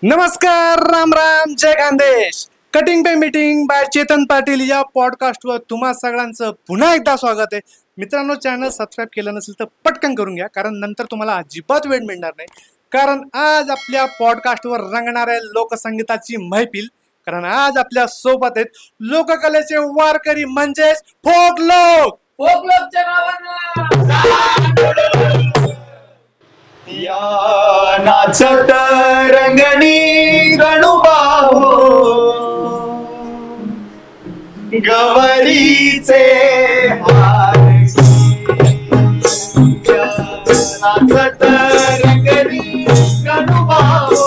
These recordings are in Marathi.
नमस्कार, राम राम, जय Khandesh. Cutting pay meeting by Chetan Patil या पॉडकास्टवर तुम्हा सगळ्यांचं पुन्हा एकदा स्वागत आहे. मित्रांनो, चॅनल सबस्क्राईब केलं नसेल तर पटकन करून घ्या, कारण नंतर तुम्हाला अजिबात वेळ मिळणार नाही. कारण आज आपल्या पॉडकास्टवर रंगणार आहे लोकसंगीताची महफिल. कारण आज आपल्या सोबत आहेत लोककलेचे वारकरी म्हणजेच फोक लोक. या नाचत रंगणी गणुबाहो गवरीचे नाचत रंगणी गणुबाहो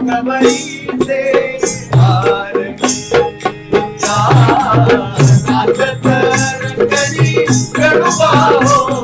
गवरीचे नाचत रंगणी गणुबाहो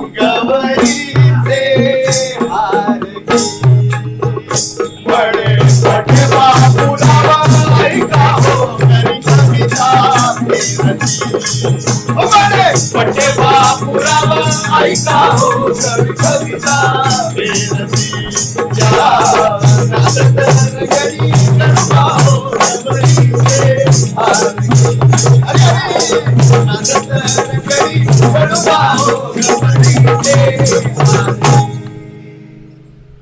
गवरीचे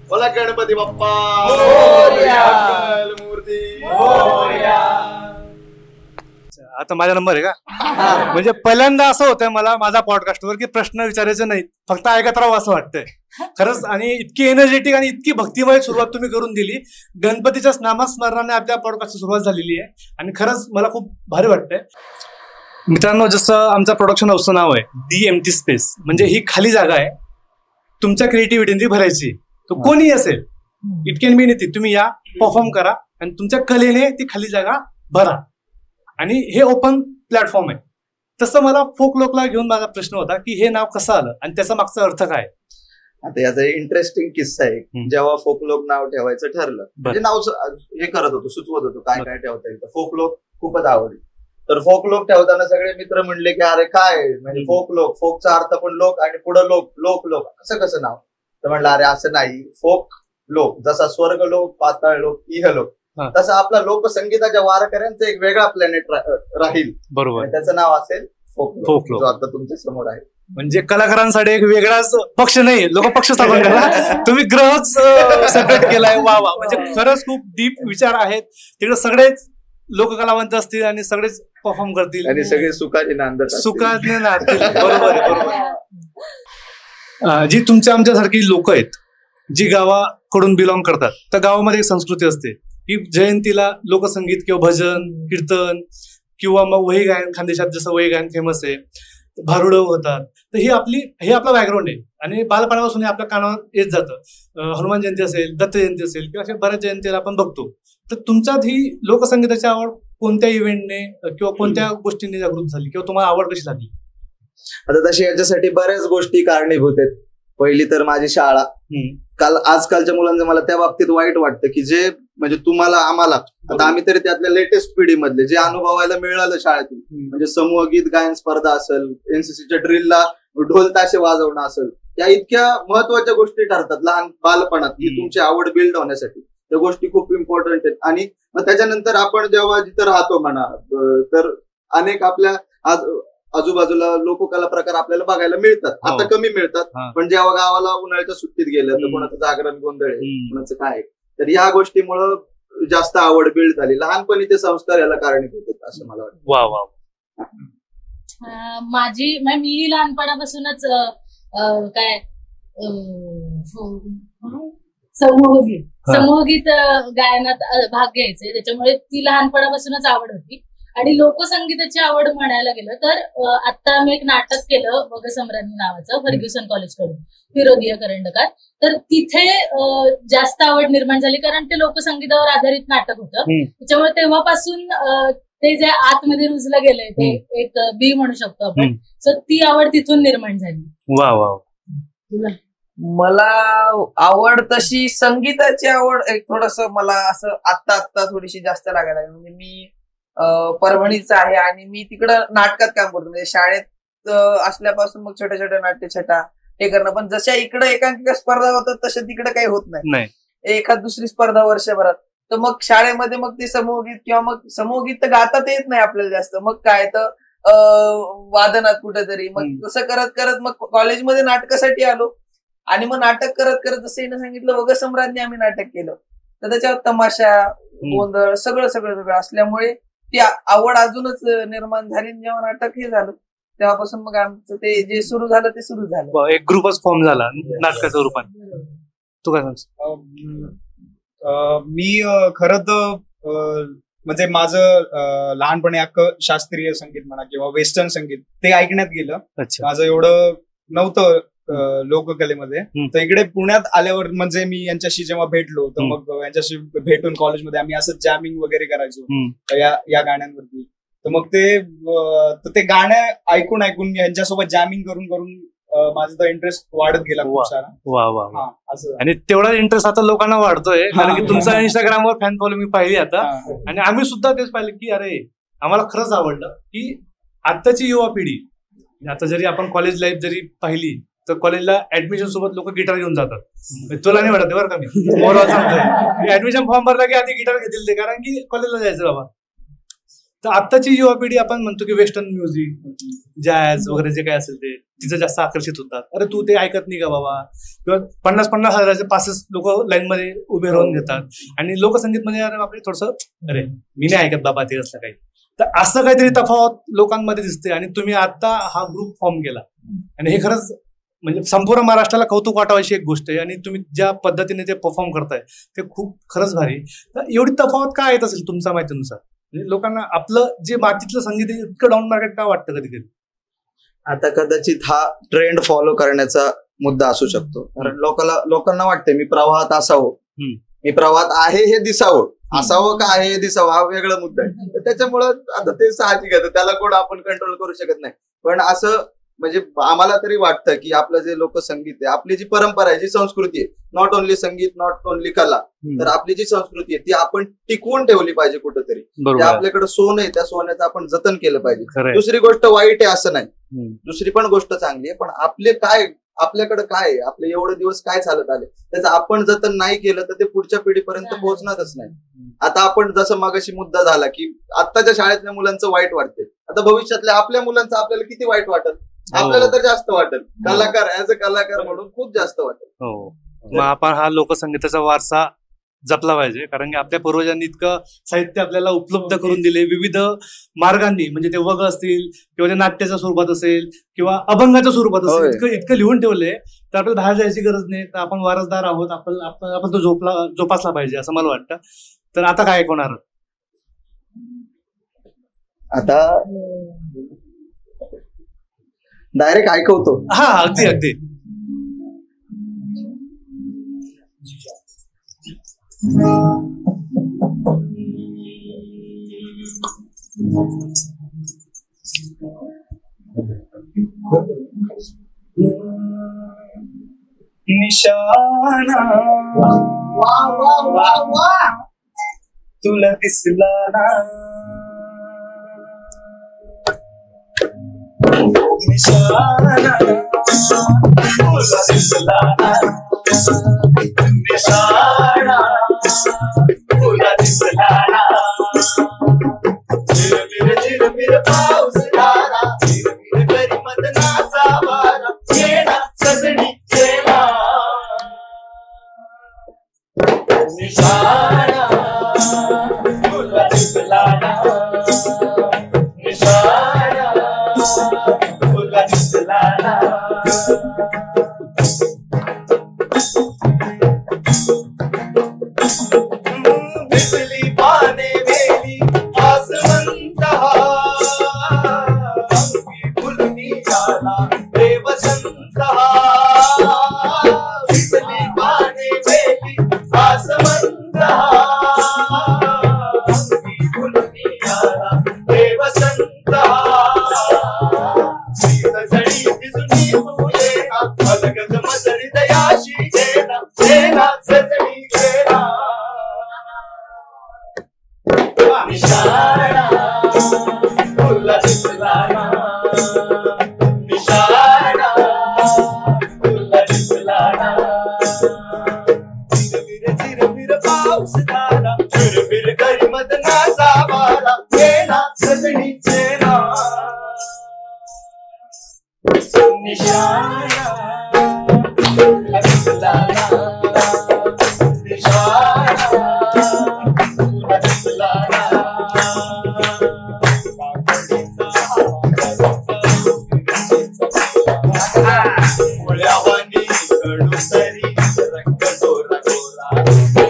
बोला गणपती बाप्पा आता माझा नंबर आहे का? म्हणजे पहिल्यांदा असं होतंय मला माझ्या पॉडकास्टवर की प्रश्न विचारायचे नाहीत, फक्त ऐकत राहावं असं वाटतंय खरंच. आणि इतकी एनर्जेटिक आणि इतकी भक्तिमय सुरुवात तुम्ही करून दिली. गणपतीच्या नामस्मरणाने आपल्या पॉडकास्टची सुरुवात झालेली आहे आणि खरंच मला खूप भारी वाटतंय. मित्रांनो, जसं आमच्या प्रोडक्शन हाऊसचं नाव आहे दी एम्प्टी स्पेस, म्हणजे ही खाली जागा आहे तुमच्या क्रिएटिव्हिटीने भरायची. तो कोणी असेल, इट कॅन बी एनिथिंग. तुम्ही या, परफॉर्म करा आणि तुमच्या कलेने ती खाली जागा भरा. आणि हे ओपन प्लॅटफॉर्म आहे. तसं मला फोक लोकला घेऊन माझा प्रश्न होता की हे नाव कसं आलं आणि त्याचा मागचा अर्थ काय. आता याचा इंटरेस्टिंग किस्सा आहे. जेव्हा फोकलोक नाव ठेवायचं ठरलं, म्हणजे नाव हे करत होतो, सुचवत होतो काय काय ठेवता येईल. फोकलोक खूपच आवडली. तर फोकलोक ठेवताना सगळे मित्र म्हणले की अरे काय म्हणजे फोकलोक, फोकचा अर्थ पण लोक आणि पुढं लोक, लोक लोक असं कसं नाव. तर म्हणलं अरे असं नाही, फोक लोक जसा स्वर्ग लोक, पाताळ लोक, इहलोक, तसं आपला लोकसंगीताच्या वारकऱ्यांचं एक वेगळा प्लॅनेट राहील. बरोबर. त्याचं नाव असेल फोक लोक, जो आता तुमच्या समोर आहे. म्हणजे कलाकारांसाठी एक वेगळाच पक्ष नाही, लोक पक्ष स्थापन करा. तुम्ही ग्रहच सेपरेट केलाय. वा वा, म्हणजे खरंच खूप डीप विचार आहेत तिकडे. सगळेच लोककलावंत असतील आणि सगळेच परफॉर्म करतील आणि सगळे सुखाने नांदतील. बरोबर आहे, बरोबर. जी तुमच्या आमच्यासारखी लोक आहेत, जी गावाकडून बिलॉंग करतात, तर गावामध्ये एक संस्कृती असते की जयंतीला लोकसंगीत किंवा भजन, कीर्तन किंवा मग वही गायन. खानदेशात जसं वही गायन फेमस आहे, भारुडं होतात. तर हे आपला बॅकग्राऊंड आहे आणि बालपणापासून हे आपल्या कानावर येत जातं. हनुमान जयंती असेल, दत्त जयंती असेल किंवा अशा बऱ्याच जयंतीला आपण बघतो. तर तुमच्यात ही लोकसंगीताची आवड कोणत्या इव्हेंटने किंवा कोणत्या गोष्टींनी जागृत झाली किंवा तुम्हाला आवड कशी लागली? आता तशी याच्यासाठी बऱ्याच गोष्टी कारणीभूत आहेत. पहिली तर माझी शाळा. आजकालच्या मुलांचं मला त्या बाबतीत वाईट वाटतं की जे म्हणजे तुम्हाला आम्हाला आता आम्ही तरी त्यातल्या लेटेस्ट पिढीमधले जे अनुभवायला मिळालं शाळेतून, म्हणजे समूह गीत गायन स्पर्धा असेल, एनसीसीच्या ड्रिलला ढोल ताशे वाजवणं असेल, या इतक्या महत्वाच्या गोष्टी ठरतात लहान बालपणात की तुमची आवड बिल्ड होण्यासाठी. त्या गोष्टी खूप इम्पॉर्टंट आहेत. आणि मग त्याच्यानंतर आपण जेव्हा जिथं राहतो म्हणा तर अनेक आपल्या आजूबाजूला लोककला प्रकार आपल्याला बघायला मिळतात. आता कमी मिळतात, पण जेव्हा गावाला उन्हाळ्याच्या सुट्टीत गेलं तर कोणाचं जागरण गोंधळ आहे, कोणाचं काय, तर या गोष्टीमुळं जास्त आवड बिल्ड झाली. लहानपणी ते संस्कार याला कारणीभूत आहेत असं मला वाटतं. वा वा. मी लहानपणापासूनच काय समूहगीत गायनात भाग घ्यायचे, त्याच्यामुळे ती लहानपणापासूनच आवड होती. आणि लोकसंगीताची आवड म्हणायला गेलं तर आता आम्ही एक नाटक केलं वगसम्राज्ञी नावाचं फर्ग्युसन कॉलेजकडून, विरोधीय करंडकात. तर तिथे जास्त आवड निर्माण झाली, कारण ते लोकसंगीतावर आधारित नाटक होतं. त्याच्यामुळे तेव्हापासून ते जे आतमध्ये रुजलं गेलंय ते एक बी म्हणू शकतो आपण. सो ती आवड तिथून निर्माण झाली. वा वा. मला आवड तशी संगीताची आवड एक थोडस मला असं आत्ता थोडीशी जास्त लागायला लागली. म्हणजे मी परभणीचा आहे आणि मी तिकडं नाटकात काम करतो. म्हणजे शाळेत असल्यापासून मग छोट्या छोट्या नाट्यछटा हे करणं, पण जशा इकडे एकांकिका स्पर्धा होतात तशा तिकडे काही होत नाही. एखाद दुसरी स्पर्धा वर्षभरात. तर मग शाळेमध्ये मग ते समूहगीत किंवा मग समूहगीत तर गातात येत नाही आपल्याला जास्त, मग काय तर वादनात कुठेतरी. मग तसं करत करत मग कॉलेजमध्ये नाटकासाठी आलो आणि मग नाटक करत करत जसं हिनं सांगितलं वगसम्राज्ञी आम्ही नाटक केलं, तर त्याच्यावर तमाशा गोंधळ सगळं असल्यामुळे ती आवड अजूनच निर्माण झाली. जेव्हा नाटक हे झालं तेव्हापासून मग आमचं ते जे सुरू झालं ते सुरू झालं. एक ग्रुपच फॉर्म झाला नाटकाच्या रूपात. तू काय सांगतो? मी खरं तर म्हणजे माझं लहानपणी अख्खं शास्त्रीय संगीत म्हणा किंवा वेस्टर्न संगीत ते ऐकण्यात गेलं. माझं एवढं नव्हतं लोककलेमध्ये. तर इकडे पुण्यात आल्यावर म्हणजे मी यांच्याशी जेव्हा भेटलो तर मग यांच्याशी भेटून कॉलेजमध्ये आम्ही असं जॅमिंग वगैरे करायचो या गाण्यांवरती. तर मग ते गाणे ऐकून यांच्यासोबत जॅमिंग करून माझा तो इंटरेस्ट वाढत गेला खूप सारा. वा वा. आणि तेवढा इंटरेस्ट आता लोकांना वाढतोय, कारण की तुमचा इंस्टाग्रामवर फॅन फॉलोइंग मी पाहिली आता. आणि आम्ही सुद्धा तेच पाहिलं की अरे आम्हाला खरंच आवडलं की आताची युवा पिढी, आता जरी आपण कॉलेज लाईफ जरी पाहिली तर कॉलेजला ऍडमिशन सोबत लोक गिटार घेऊन जातात. तुला नाही वाटत बरं का, मी ओव्हरऑल सांगतोय ऍडमिशन फॉर्म भरला की आधी गिटार घेतील ते, कारण की कॉलेजला जायचं बाबा. तर आत्ताची युवा पिढी आपण म्हणतो की वेस्टर्न म्युझिक, जॅझ वगैरे जे काय असेल ते तिचं जास्त आकर्षित होतात. अरे तू ते ऐकत नाही का बाबा, किंवा 50-50 हजाराचे पासेस लोक लाईन मध्ये उभे राहून घेतात. आणि लोकसंगीत मध्ये अरे आपले थोडस अरे मी नाही ऐकत बाबा ते असलं काही. तर असं काहीतरी तफावत लोकांमध्ये दिसते. आणि तुम्ही आता हा ग्रुप फॉर्म केला आणि हे खरंच म्हणजे संपूर्ण महाराष्ट्राला कौतुक वाटावायची एक गोष्ट आहे. आणि तुम्ही ज्या पद्धतीने ते परफॉर्म करताय ते खूप खरंच भारी. तर एवढी तफावत काय येत असेल तुमच्या माहितीनुसार? म्हणजे लोकांना आपलं जे मातीतलं संगीत आहे इतकं डाऊन मार्केट का वाटतं कधी कधी? आता कदाचित हा ट्रेंड फॉलो करण्याचा मुद्दा असू शकतो. कारण लोकांना वाटतंय मी प्रवाहात असावं, मी प्रवाहात आहे हे दिसावं, असावं का आहे हे दिसावं हा वेगळा मुद्दा आहे. तर त्याच्यामुळं आता ते साहजिक आहे, त्याला कोण आपण कंट्रोल करू शकत नाही. पण असं म्हणजे आम्हाला तरी वाटतं की आपलं जे लोकसंगीत आहे, आपली जी परंपरा आहे, जी संस्कृती आहे, नॉट ओनली संगीत, नॉट ओनली कला, तर आपली जी संस्कृती आहे ती आपण टिकवून ठेवली पाहिजे कुठेतरी. आपल्याकडे सोनं आहे, त्या सोन्याचं आपण जतन केलं पाहिजे. दुसरी गोष्ट वाईट आहे असं नाही, दुसरी पण गोष्ट चांगली आहे. पण आपल्याकडे काय आहे, आपले एवढे दिवस काय चालत आले त्याचं आपण जतन नाही केलं तर ते पुढच्या पिढीपर्यंत पोहोचणारच नाही. आता आपण जसं मगाशी मुद्दा झाला की आत्ताच्या शाळेतल्या मुलांचं वाईट वाटते, आता भविष्यातल्या आपल्या मुलांचं आपल्याला किती वाईट वाटेल? आपल्याला तर जास्त वाटेल, कलाकार ऍज अ कलाकार म्हणून खूप जास्त वाटेल. हो, मग आपण हा लोकसंगीताचा वारसा जपला पाहिजे, कारण की आपल्या पूर्वजांनी इतकं साहित्य आपल्याला उपलब्ध करून दिले विविध मार्गांनी. म्हणजे ते वग असतील किंवा ते नाट्याच्या स्वरूपात असेल किंवा अभंगाच्या स्वरूपात असेल, इतकं लिहून ठेवलंय तर आपल्याला बाहेर जायची गरज नाही. तर आपण वारसदार आहोत, आपण तो जोपासला पाहिजे असं मला वाटतं. तर आता काय होणार? आता डायरेक्ट ऐकवतो. हा, अगदी अगदी. निशाना वा वा वा वा, तुला दिसला ना निशाना तुला दिसला ना निशाणा, तुला दिसला ना झिरमिर झिरमिर पाऊस झाला, झिरमिर करी मदनाचा वारा, येणा सजणी येणा निशाणा, तुला दिसला ना निशाणा, तुला दिसला ना दिसली पाने वेली आसमंत अंगी फुलनी जाला रे वसंत, दिसली पाने वेली आसमंत अंगी फुलनी जाला रे वसंत, शीत झडी दिसुनी तुले ना अलगद मजरी दयाशी जेना जेना सजणी जेना निशाणा, तुला दिसला ना निशाणा, तुला दिसला ना झिरमिर झिरमिर पाऊस झाला, झिरमिर करी मदनाचा वारा, येणा सजणी येणा निशाणा, तुला दिसला ना निशाणा, तुला दिसला ना मुळ्यावानी कडू तरी रंग गोरा गोरा,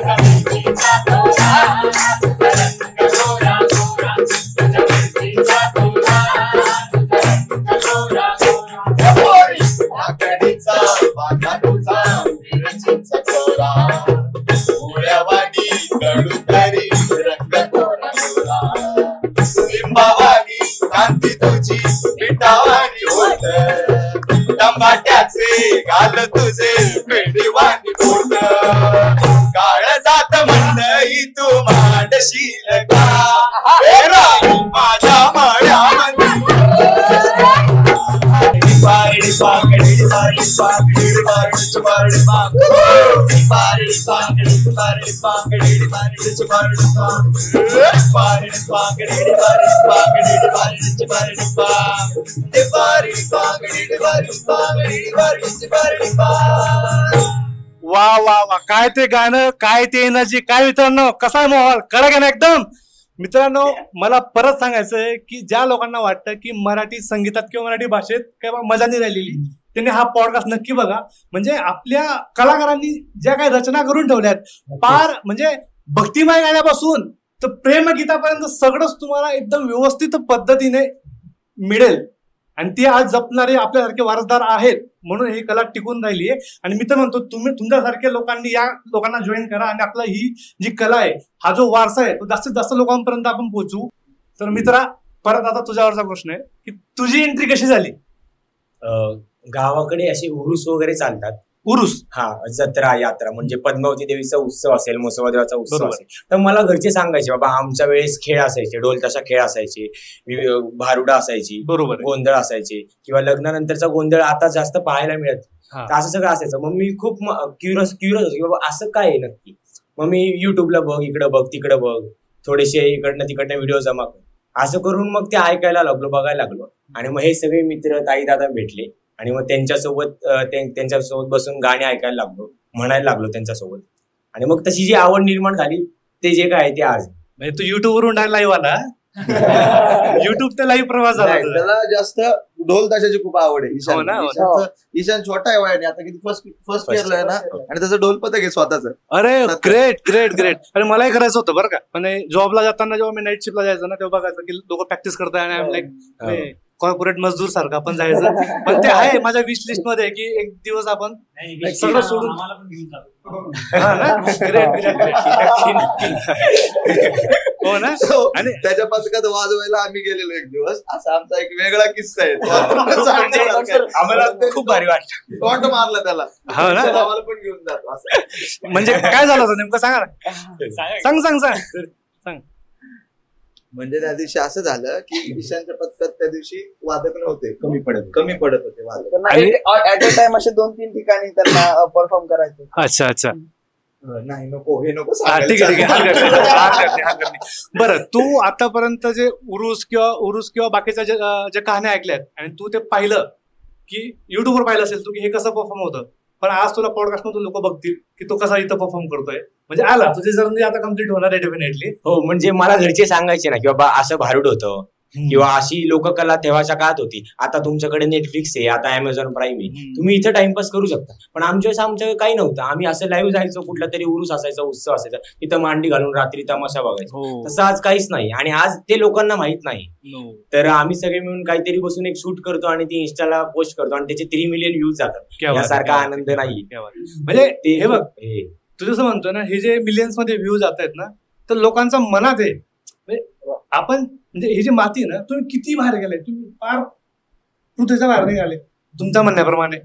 रंगीचा तोरा, रंग गोरा गोरा, तुझ्या मिरचीचा तोरा, रंग गोरा गोरा, पोरी आकडीचा बागा तुझा मिरचीचा तोरा, मुळ्यावानी कडू तरी रंग गोरा गोरा, लिंबावानी कांती तुझी मिठावानी होत, टमाट्याचे गाल तुझे पेंडीवानी पोट, काळ जात म्हणलंही तू मांडशील का हे राणी माझ्या माळ्यामध्ये, पारडी पाकडी पारडी पाकडी पारडी पारडी पाकडी पारडी पाकडी पारडी पाकडी पारडी पारडी पारडी पाकडी पारडी पाकडी पारडी पारडी पाकडी पारडी पाकडी पारडी पारडी पारडी पाकडी. वा वा वा, काय ते गाणं, काय ते एनर्जी, काय मित्रांनो, कसा आहे माहोल, कडक आहे ना एकदम. मित्रांनो, मला परत सांगायचंय की ज्या लोकांना वाटतं की मराठी संगीतात किंवा मराठी भाषेत काही मजा नाही राहिलेली, त्यांनी हा पॉडकास्ट नक्की बघा. म्हणजे आपल्या कलाकारांनी ज्या काही रचना करून ठेवल्यात, पार म्हणजे भक्तिमय गाण्यापासून तर प्रेमगीतापर्यंत सगळंच तुम्हाला एकदम व्यवस्थित पद्धतीने मिळेल. आणि ती आज जपणारे आपल्यासारखे वारसदार आहेत, म्हणून ही कला टिकून राहिली आहे. आणि मी तर म्हणतो तुम्ही तुमच्यासारख्या लोकांनी या लोकांना जॉईन करा आणि आपला ही जी कला आहे, हा जो वारसा आहे, तो जास्तीत जास्त लोकांपर्यंत आपण पोहोचू. तर मित्रा, परत आता तुझ्यावरचा प्रश्न आहे की तुझी एंट्री कशी झाली? गावाकडे असे उरूस वगैरे चालतात. उरूस? हा, जत्रा यात्रा म्हणजे पद्मावती देवीचा उत्सव असेल, मुसोबादेवाचा उत्सव असेल, तर मला घरचे सांगायचे बाबा आमच्या वेळेस खेळ असायचे, ढोल ताशा खेळ असायचे, भारुडा असायची, बरोबर, गोंधळ असायचे, किंवा लग्नानंतरचा गोंधळ आता जास्त पाहायला मिळत, असं सगळं असायचं. मग मी खूप क्युरियस होतो की बाबा असं काय आहे नक्की. मग मी युट्यूबला बघ, इकडं बघ, तिकडं बघ, थोडेसे इकडनं तिकडनं व्हिडिओ जमा कर, असं करून मग ते ऐकायला लागलो, बघायला लागलो. आणि मग हे सगळे मित्र ताई दादा भेटले आणि मग त्यांच्यासोबत बसून गाणी ऐकायला लागलो, म्हणायला लागलो त्यांच्यासोबत. आणि मग तशी जी आवड निर्माण झाली, ते जे काय ते आज म्हणजे तू युट्यूबवरून लाईव्ह आला. युट्यूब ते लाईव्ह प्रवास झाला. त्याला जास्त ढोल ताशाची खूप आवड आहे. ईशान छोटा आहे वयाने, आता किती फर्स्ट इयरला आहे ना, आणि त्याचं ढोल पथक आहे स्वतःच. अरे ग्रेट ग्रेट ग्रेट. आणि मलाही करायचं होतं बरं का, पण जॉबला जाताना जेव्हा मी नाईट शिफ्टला जायचं ना, तेव्हा बघायचं की लोक प्रॅक्टिस करताय आणि लाईक कॉर्पोरेट मजदूर सारखा पण जायचं. पण ते आहे माझ्या विश लिस्ट मध्ये की एक दिवस आपण सगळं सोडून. हो ना. आणि त्याच्या पथकात वाजवायला आम्ही गेलेलो एक दिवस. असा आमचा एक वेगळा किस्सा आहे. आम्हाला खूप भारी वाटतं. टॉन्ट मारला त्याला. हो ना. आम्हाला पण घेऊन जातो असं. म्हणजे काय झालं होतं नेमकं, सांगा ना. सांग सांग सांग सांग. म्हणजे त्या दिवशी असं झालं की ईशानच्या पथकात त्या दिवशी वादक नव्हते, कमी पडत होते वादक. ऍट अ टाइम असे 2-3 ठिकाणी त्यांना परफॉर्म करायचं. अच्छा अच्छा, नाही नको हे नको ठीक आहे ठीक आहे, हरकत नाही. बरं, तू आतापर्यंत जे उरूस किंवा बाकीच्या ज्या कहाण्या ऐकल्यात आणि तू ते पाहिलं की युट्यूबवर पाहिलं असेल तू की हे कसं परफॉर्म होतं, पण आज तुला पॉडकास्ट मधून लोक बघतील की तो कसा इथं परफॉर्म करतोय, म्हणजे आला तुझे जर्नी आता कम्प्लीट होणार आहे डेफिनेटली. हो, म्हणजे मला घरचे सांगायचे ना की बाबा असं भारूड होतं किंवा अशी लोककला तेव्हाच्या काळात होती. आता तुमच्याकडे नेटफ्लिक्स आहे, आता अमेझॉन प्राईम आहे, तुम्ही इथं टाइमपास करू शकता. पण आमच्याकडे काही नव्हतं. आम्ही असं लाईव्ह जायचो, कुठला तरी उरूस असायचा, उत्सव असायचा, तिथं मांडी घालून रात्री तमाशा बघायचो. तसं आज काहीच नाही आणि आज ते लोकांना माहित नाही. तर आम्ही सगळे मिळून काहीतरी बसून एक शूट करतो आणि ती इन्स्टाला पोस्ट करतो आणि त्याचे 3 मिलियन व्ह्यूज जातात. यासारखा आनंद नाही. म्हणजे ते हे बघ, तू जसं म्हणतो ना, हे जे मिलियन्स मध्ये व्ह्यूज जात आहेत ना, तर लोकांचा मनात आहे. आपण म्हणजे ही जी माती ना, तुम्ही किती बाहेर गेले, तुम्ही फार पृथ्वीच्या बाहेर निघाले तुमच्या म्हणण्याप्रमाणे,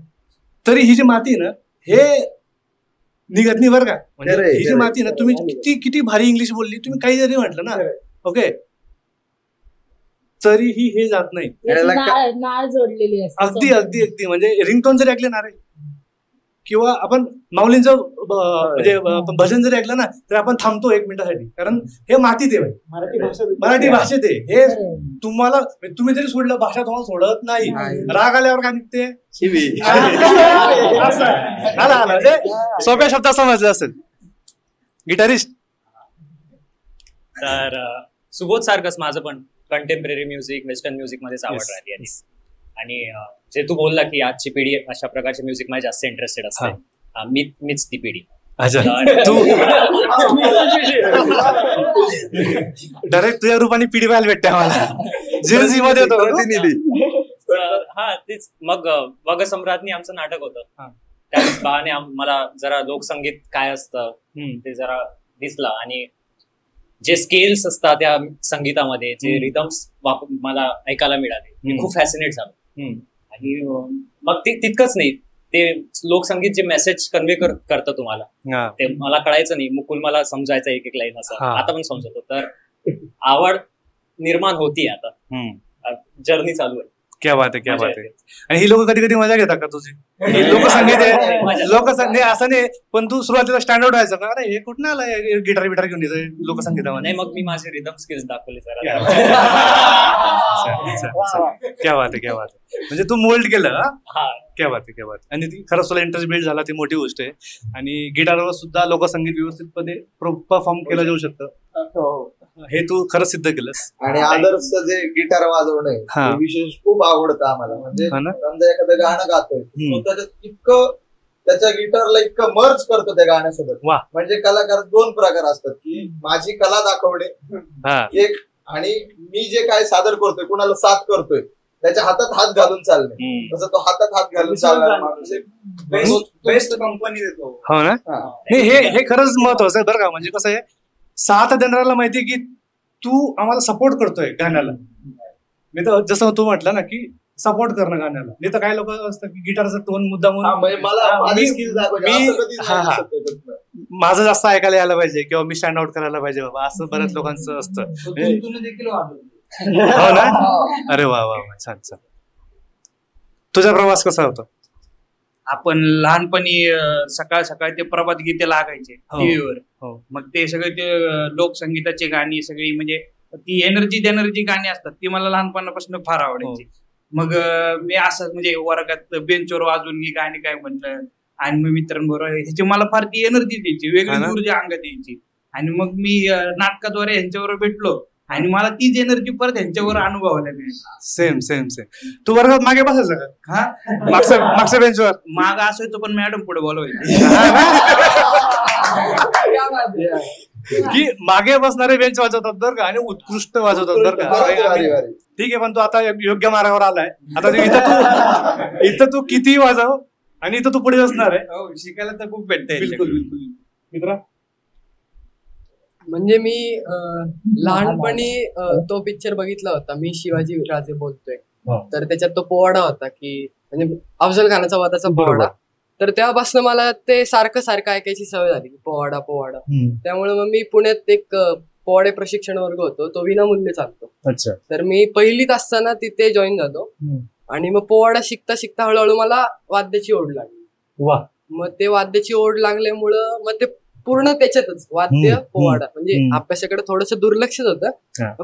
तरी ही जी माती ना हे निघत नाही बरं का. म्हणजे ही जी माती ना, तुम्ही किती भारी इंग्लिश बोलली, तुम्ही काही जरी म्हटलं ना, ओके, तरीही हे जात नाही. नाळ जोडलेली असते. अगदी अगदी अगदी, म्हणजे रिंगटोन जरी ऐकले ना रे, किंवा आपण माऊलींचं म्हणजे भजन जरी ऐकलं ना, तर आपण थांबतो 1 मिनिटासाठी, कारण हे मातीत आहे, मराठी भाषेत आहे. हे तुम्हाला, तुम्ही जरी सोडलं, भाषा तुम्हाला सोडत नाही. राग आल्यावर काय निघते, म्हणजे सोप्या शब्दात समजलं असेल. गिटारिस्ट तर सुबोध सारखंच माझं पण कंटेम्पररी म्युझिक, वेस्टर्न म्युझिक मध्येच आवड राहिली. आणि जे तू बोलला की आजची पिढी अशा प्रकारच्या म्युझिक मध्ये जास्त इंटरेस्टेड असते, मीच ती पिढी. तू डायरेक्ट तुझ्या रूपाने पिढी पाहायला भेटते आम्हाला. जेन्झी मध्ये होतो प्रतिनिधी. हा तेच. मग वग सम्राटनी आमचं नाटक होतं, त्याच बहाने मला जरा लोकसंगीत काय असतं ते जरा दिसलं. आणि जे स्केल्स असतात त्या संगीतामध्ये, जे रिदम्स मला ऐकायला मिळाले, मी खूप फॅसिनेट झालो. आणि मग ते तितकंच नाही, ते लोकसंगीत जे मेसेज कन्वे करतं तुम्हाला, ते मला कळायचं नाही. मुकुल मला समजायचं एक लाईन असं, आता पण समजतो. तर आवड निर्माण होती, आता जर्नी चालू आहे. क्या बात आहे, क्या बात आहे. आणि ही लोक कधी कधी मजा घेतात का तुझी? लोकसंगीत आहे, लोकसंगीत असं नाही, पण तू सुरुवातीला स्टँड आउट व्हायचं का, अरे हे कुठं आलं गिटार घेऊन येतं लोकसंगीतामध्ये? मग मी माझे रिदम स्किल्स दाखवले जरा. क्या बात आहे, क्या बात आहे. म्हणजे तू मोल्ड केलं. क्या बात आहे, क्या बात. आणि ती खरंच तुला इंटरेस्ट बिल्ड झाला, ती मोठी गोष्ट आहे. आणि गिटारवर सुद्धा लोकसंगीत व्यवस्थितपणे परफॉर्म केलं जाऊ शकतं, हे तू खरंच सिद्ध केलंस. आणि आदर्श जे गिटार वाजवणं विशेष खूप आवडतं आम्हाला. म्हणजे समजा एखादं गाणं गातोय, त्याच्यात इतकं त्याच्या गिटारला इतकं मर्ज करतो त्या गाण्यासोबत. म्हणजे कलाकार 2 प्रकार असतात, की माझी कला दाखवणे एक, आणि मी जे काय सादर करतोय, कुणाला साथ करतोय, त्याच्या हातात हात घालून चालणे. तसं तो हातात हात घालून चालणार माणूस बेस्ट कंपनी देतो. हो ना. हे खरंच महत्वाचं आहे बरं का. म्हणजे कसं आहे, साथ देणाऱ्याला माहितीये की तू आम्हाला सपोर्ट करतोय गाण्याला. मी तर जसं तू म्हटलं ना की सपोर्ट करणं गाण्याला. नाही तर काही लोक असतात की गिटारचा टोन मुद्दा माझं जास्त ऐकायला यायला पाहिजे किंवा मी स्टँड आउट करायला पाहिजे बाबा, असं बऱ्याच लोकांचं असतं. हो ना. अरे वा वा, छान छान. तुझा प्रवास कसा होता? आपण लहानपणी सकाळ सकाळी ते प्रभात गीते लागायचे टीव्हीवर. मग ते सगळे ते लोकसंगीताची गाणी सगळी, म्हणजे ती एनर्जी गाणी असतात, ती मला लहानपणापासून फार आवडायची. मग मी असं म्हणजे वर्गात बेंचवर वाजून ही गाणी काय म्हणलं, आणि मग मित्रांबरोबर ह्याची मला फार ती एनर्जी द्यायची, वेगळी ऊर्जा अंगात यायची. आणि मग मी नाटकाद्वारे ह्यांच्याबरोबर भेटलो आणि मला तीच एनर्जी परत ह्यांच्यावर अनुभवायला मिळाली. Same same same. तू वर्गात मागे बसायचं का? मागच्या बेंचवर माग असायचो, पण मॅडम पुढे बोलवायची की मागे बसणारे बेंच वाजवतात बरं का, आणि उत्कृष्ट वाजवतात बरं का. ठीक आहे, पण तू आता योग्य मार्गावर आलाय. आता इथं तू कितीही वाजव आणि इथं तू पुढे असणार आहे. शिकायला तर खूप भेटतंय. बिलकुल बिलकुल. मित्रा, म्हणजे मी लहानपणी तो पिक्चर बघितला होता, मी शिवाजी राजे बोलतोय. तर त्याच्यात तो पोवाडा होता, की म्हणजे अफजल खानाचा वधाचा पोवाडा. तर तेव्हापासून मला ते सारखं ऐकायची सवय झाली, पोवाडा. त्यामुळे मग मी पुण्यात एक पोवाडे प्रशिक्षण वर्ग होतो तो विनामूल्य चालतो. अच्छा. तर मी पहिलीत असताना तिथे जॉईन झालो आणि मग पोवाडा शिकता शिकता हळूहळू मला वाद्याची ओढ लागली. वा. मग ते वाद्याची ओढ लागल्यामुळं मग ते पूर्ण त्याच्यातच वाद्य पोवाडा म्हणजे अभ्यासाकडे थोडस दुर्लक्षच होतं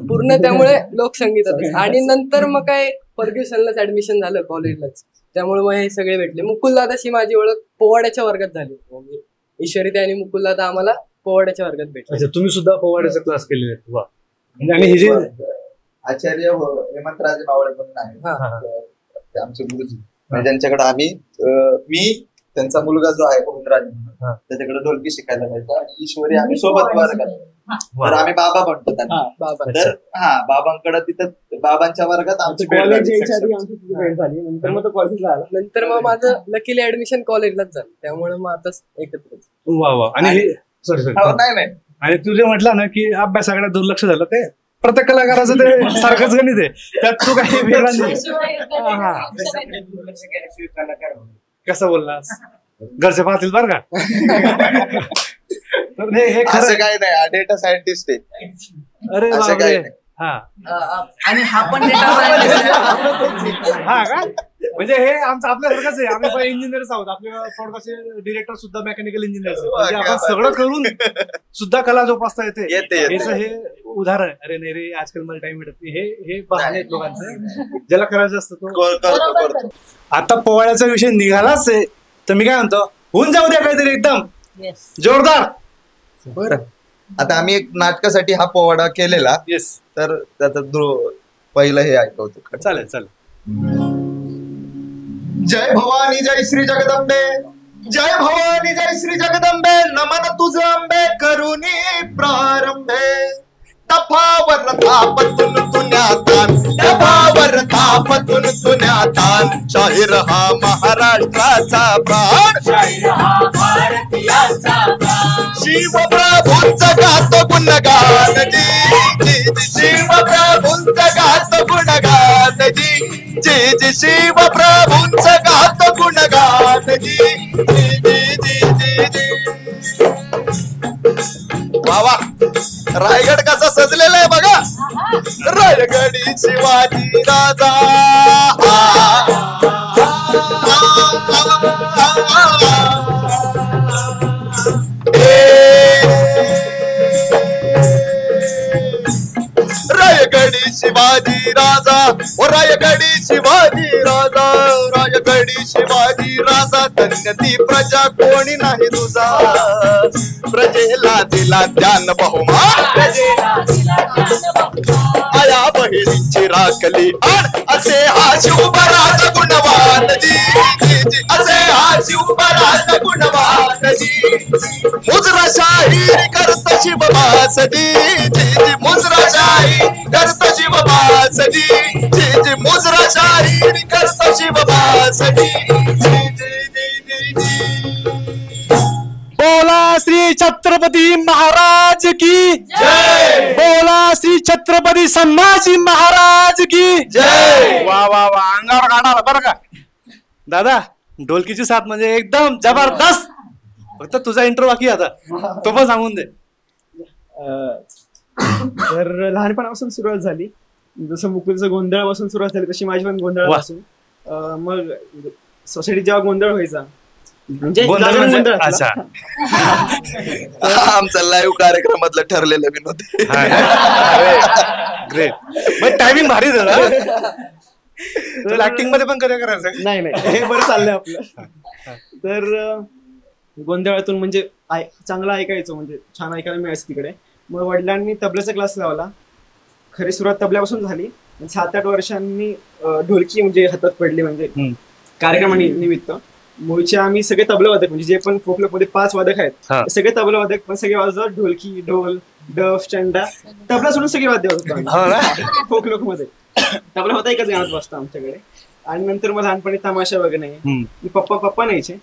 पूर्ण, त्यामुळे लोकसंगीतातच. आणि नंतर मग काय फर्ग्युसनलाच ऍडमिशन झालं कॉलेजलाच, त्यामुळे मग हे सगळे भेटले. मुकुलदादाशी माझी ओळख पोवाड्याच्या वर्गात झाली. म्हणजे ईश्वरीताई आणि मुकुलदादा आम्हाला पोवाड्याच्या वर्गात भेटले. अच्छा, तुम्ही सुद्धा पोवाड्याचा क्लास केलेला आहे? वा. आणि हे जे आचार्य हेमंतराजे मावळे म्हणून आहे आमचे गुरुजी, त्यांच्याकडे आम्ही मी त्यांचा मुलगा जो आहे गोविंदराज म्हणून त्याच्याकडे ढोलकी शिकायला जायचो आणि ईश्वरी आम्ही सोबत वर्गात. तर आम्ही बाबा म्हणतो त्यांना. तर बाबांकडे तिथं बाबांच्या वर्गात आमची भेट झाली. नंतर मग माझं लकीली ऍडमिशन कॉलेजलाच झालं, त्यामुळे मग आता एकत्र. वा वा. आणि नाही आणि तू जे म्हटलं ना की अभ्यासाकडे दुर्लक्ष झालं, ते प्रत्येक कलाकाराचं ते सारखंच गणित आहे, त्यात तू काही वेगळा नाही. कसं बोललास? घरचे पाहतील बरं का. असं काय नाही, डेटा सायंटिस्ट आहे. अरे बापरे. हा. आणि हा पण डेटा सायंटिस्ट. हा का? म्हणजे हे आमचं आपल्यासारखंच आहे. आम्ही पण इंजिनियर्स आहोत. आपल्या पॉडकास्टचे डिरेक्टर सुद्धा मेकॅनिकल इंजिनियर्स. म्हणजे आपण सगळं करून सुद्धा कला जोपासता येते. हे उदाहरण. अरे नाही रे, आजकाल मला टाइम भेटत नाही, हे बहाणे आहेत लोकांचे. ज्याला करायचं असतं तो. आता पोवाड्याचा विषय निघालाच आहे, तर मी काय म्हणतो, होऊन जाऊ द्या काहीतरी एकदम जोरदार. बरं, आता आम्ही एक नाटकासाठी हा पोवाडा केलेला. येस. तर त्याचं पहिलं हे ऐकवतो. चालेल चालेल. जय भवानी जय श्री जगदंबे, जय भवानी जय श्री जगदंबे, नमन तुझं अंबे करुणी प्रारंभे. तफावर तापतून तुन्यातान, तफावर तापतून तुन्यातान, शाहीर हा महाराष्ट्राचा प्राण, शाहीर हा भारतीयाचा प्राण. शिवप्रभूंचा गातो गुणगान जी, शिवप्रभूंचा गातो गुणगान जी, जी शिवप्रभूंचा गातो गुणगान जी. वा वा. रायगड कसा सजलेला आहे बघा. रायगडी शिवाजी राजा, रायगडी शिवाजी राजा, ओ रायगडी शिवाजी राजा, रायगडी शिवाजी राजा. धन्य ती प्रजा कोणी नाही तुझा, प्रजेला दिला ज्ञान बहुमान, आया बहिणींची राखली आण, असे हा शिवराज गुणवान जी, असे हा शिवराज गुणवान जी. मुजराशाही करत शिवबास जी, मुजराशाही करत शिवबास जी, मुजराशाही करत शिवबास जी. बोला श्री छत्रपती महाराज की जय. बोला श्री छत्रपती संभाजी महाराज की जय. वा वा वा. अंगावर काढाला बरं का दादा. ढोलकीची साथ म्हणजे एकदम जबरदस्त. फक्त तुझा इंट्रो बाकी आता, तो पण सांगून दे. तर लहानपणापासून सुरुवात झाली, जसं मुकुलचं गोंधळापासून सुरुवात झाली तशी माझी पण गोंधळापासून. मग सोसायटीत जेव्हा गोंधळ व्हायचा, म्हणजे अच्छा, आमचा लाईव्ह कार्यक्रमातलं ठरलेलं विनोद. ग्रेट. मग टायमिंग भारी झाला. ऍक्टिंग मध्ये पण कधी करायचं नाही, हे बरं चाललंय आपलं. तर गोंधळातून म्हणजे चांगलं ऐकायचं, म्हणजे छान ऐकायला मिळायचं तिकडे. मग वडिलांनी तबल्याचा क्लास लावला. खरी सुरुवात तबल्यापासून झाली. 7-8 वर्षांनी ढोलकी म्हणजे हातात पडली, म्हणजे कार्यक्रमानिमित्त. मूळचे आम्ही सगळे तबलावादक, म्हणजे जे पण फोकलोक मध्ये 5 वादक आहेत सगळे तबलावादक, पण सगळे वाजवत ढोलकी, ढोल, डफ, चंडा, तबला सोडून सगळे वाद्य वाजवतो फोकलोक मध्ये. तबला होता एकच गावात वाजता आमच्याकडे. आणि नंतर मग लहानपणी तमाशा वगैरे पप्पा न्यायचे.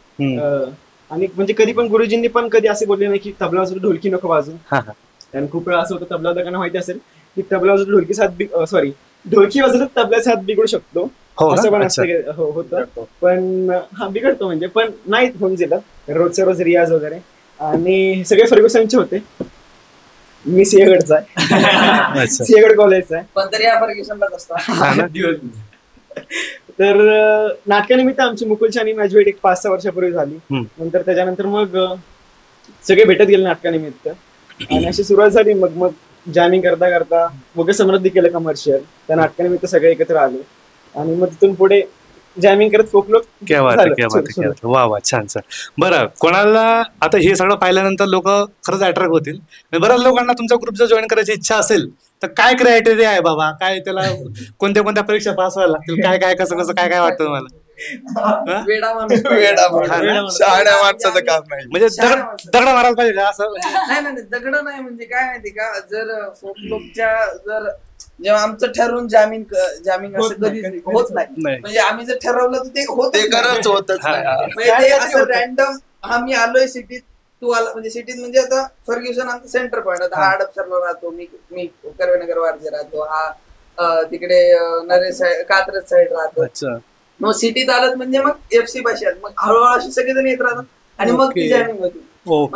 आणि म्हणजे कधी पण गुरुजींनी पण कधी असे बोलले नाही की तबला वाजवतो ढोलकी नको वाजू. कारण खूप वेळा असं होतं, तबलावादकांना माहिती असेल की तबला वाजवतो ढोलकी ढोलकी वाजवतो तबल्याचा हात बिघडू शकतो, असं पण असं होतं. पण हा बिघडतो म्हणजे, पण नाही होऊन गेलं रोजच्या रोज रियाज वगैरे. आणि सगळे फर्ग्युसनचे होते. मी सिंहगडचा आहे, सिंहगड कॉलेजचा आहे. पण तरी या फर्ग्युसनलाच असतो. तर नाटकानिमित्त आमची मुकुलची आणि माझी भेट एक 5-6 वर्षापूर्वी झाली. नंतर त्याच्यानंतर मग सगळे भेटत गेले नाटकानिमित्त आणि अशी सुरुवात झाली. मग जॅमिंग करता करता वगैरे समृद्धी केलं कमर्शियल. त्या नाटकानिमित्त सगळे एकत्र आले आणि मग तिथून पुढे जॅमिंग करत फोकलोक. क्या बात आहे, क्या बात आहे, क्या बात आहे. वा वा, छान छान. बरं, कोणाला आता हे सगळं पाहिल्यानंतर लोक खरंच अट्रॅक्ट होतील. बऱ्याच लोकांना तुमच्या ग्रुप जर जॉईन करायची इच्छा असेल तर काय क्रायटेरिया आहे बाबा, काय त्याला कोणत्या कोणत्या परीक्षा पास व्हायला लागतील, काय काय कसं कसं काय काय वाटतं तुम्हाला? वेडा माणूस शहाण्या माणसाचं काम नाही. म्हणजे दगड मारायला पाहिजे असं? नाही दगड नाही, म्हणजे काय माहिती का, जर फोकलोकच्या जर जेव्हा आमचं ठरवून जामीन असं कधीच होत नाही. म्हणजे आम्ही जर ठरवलं तर ते होत, ते खरंच होतच म्हणजे असं रॅन्डम आम्ही आलोय सिटीत, तू आला म्हणजे सिटीत, म्हणजे आता फर्ग्युसन आमचं सेंटर पॉईंट. आता हा हडपसरला राहतो, मी कर्वेनगर वारजे राहतो, हा तिकडे नरेश साईड कात्रज साईड राहतो. मग सिटीत आलं म्हणजे मग FC भाषेत मग हळूहळू असे सगळेजण येत राहतात आणि मग ती जॅमिंग होती.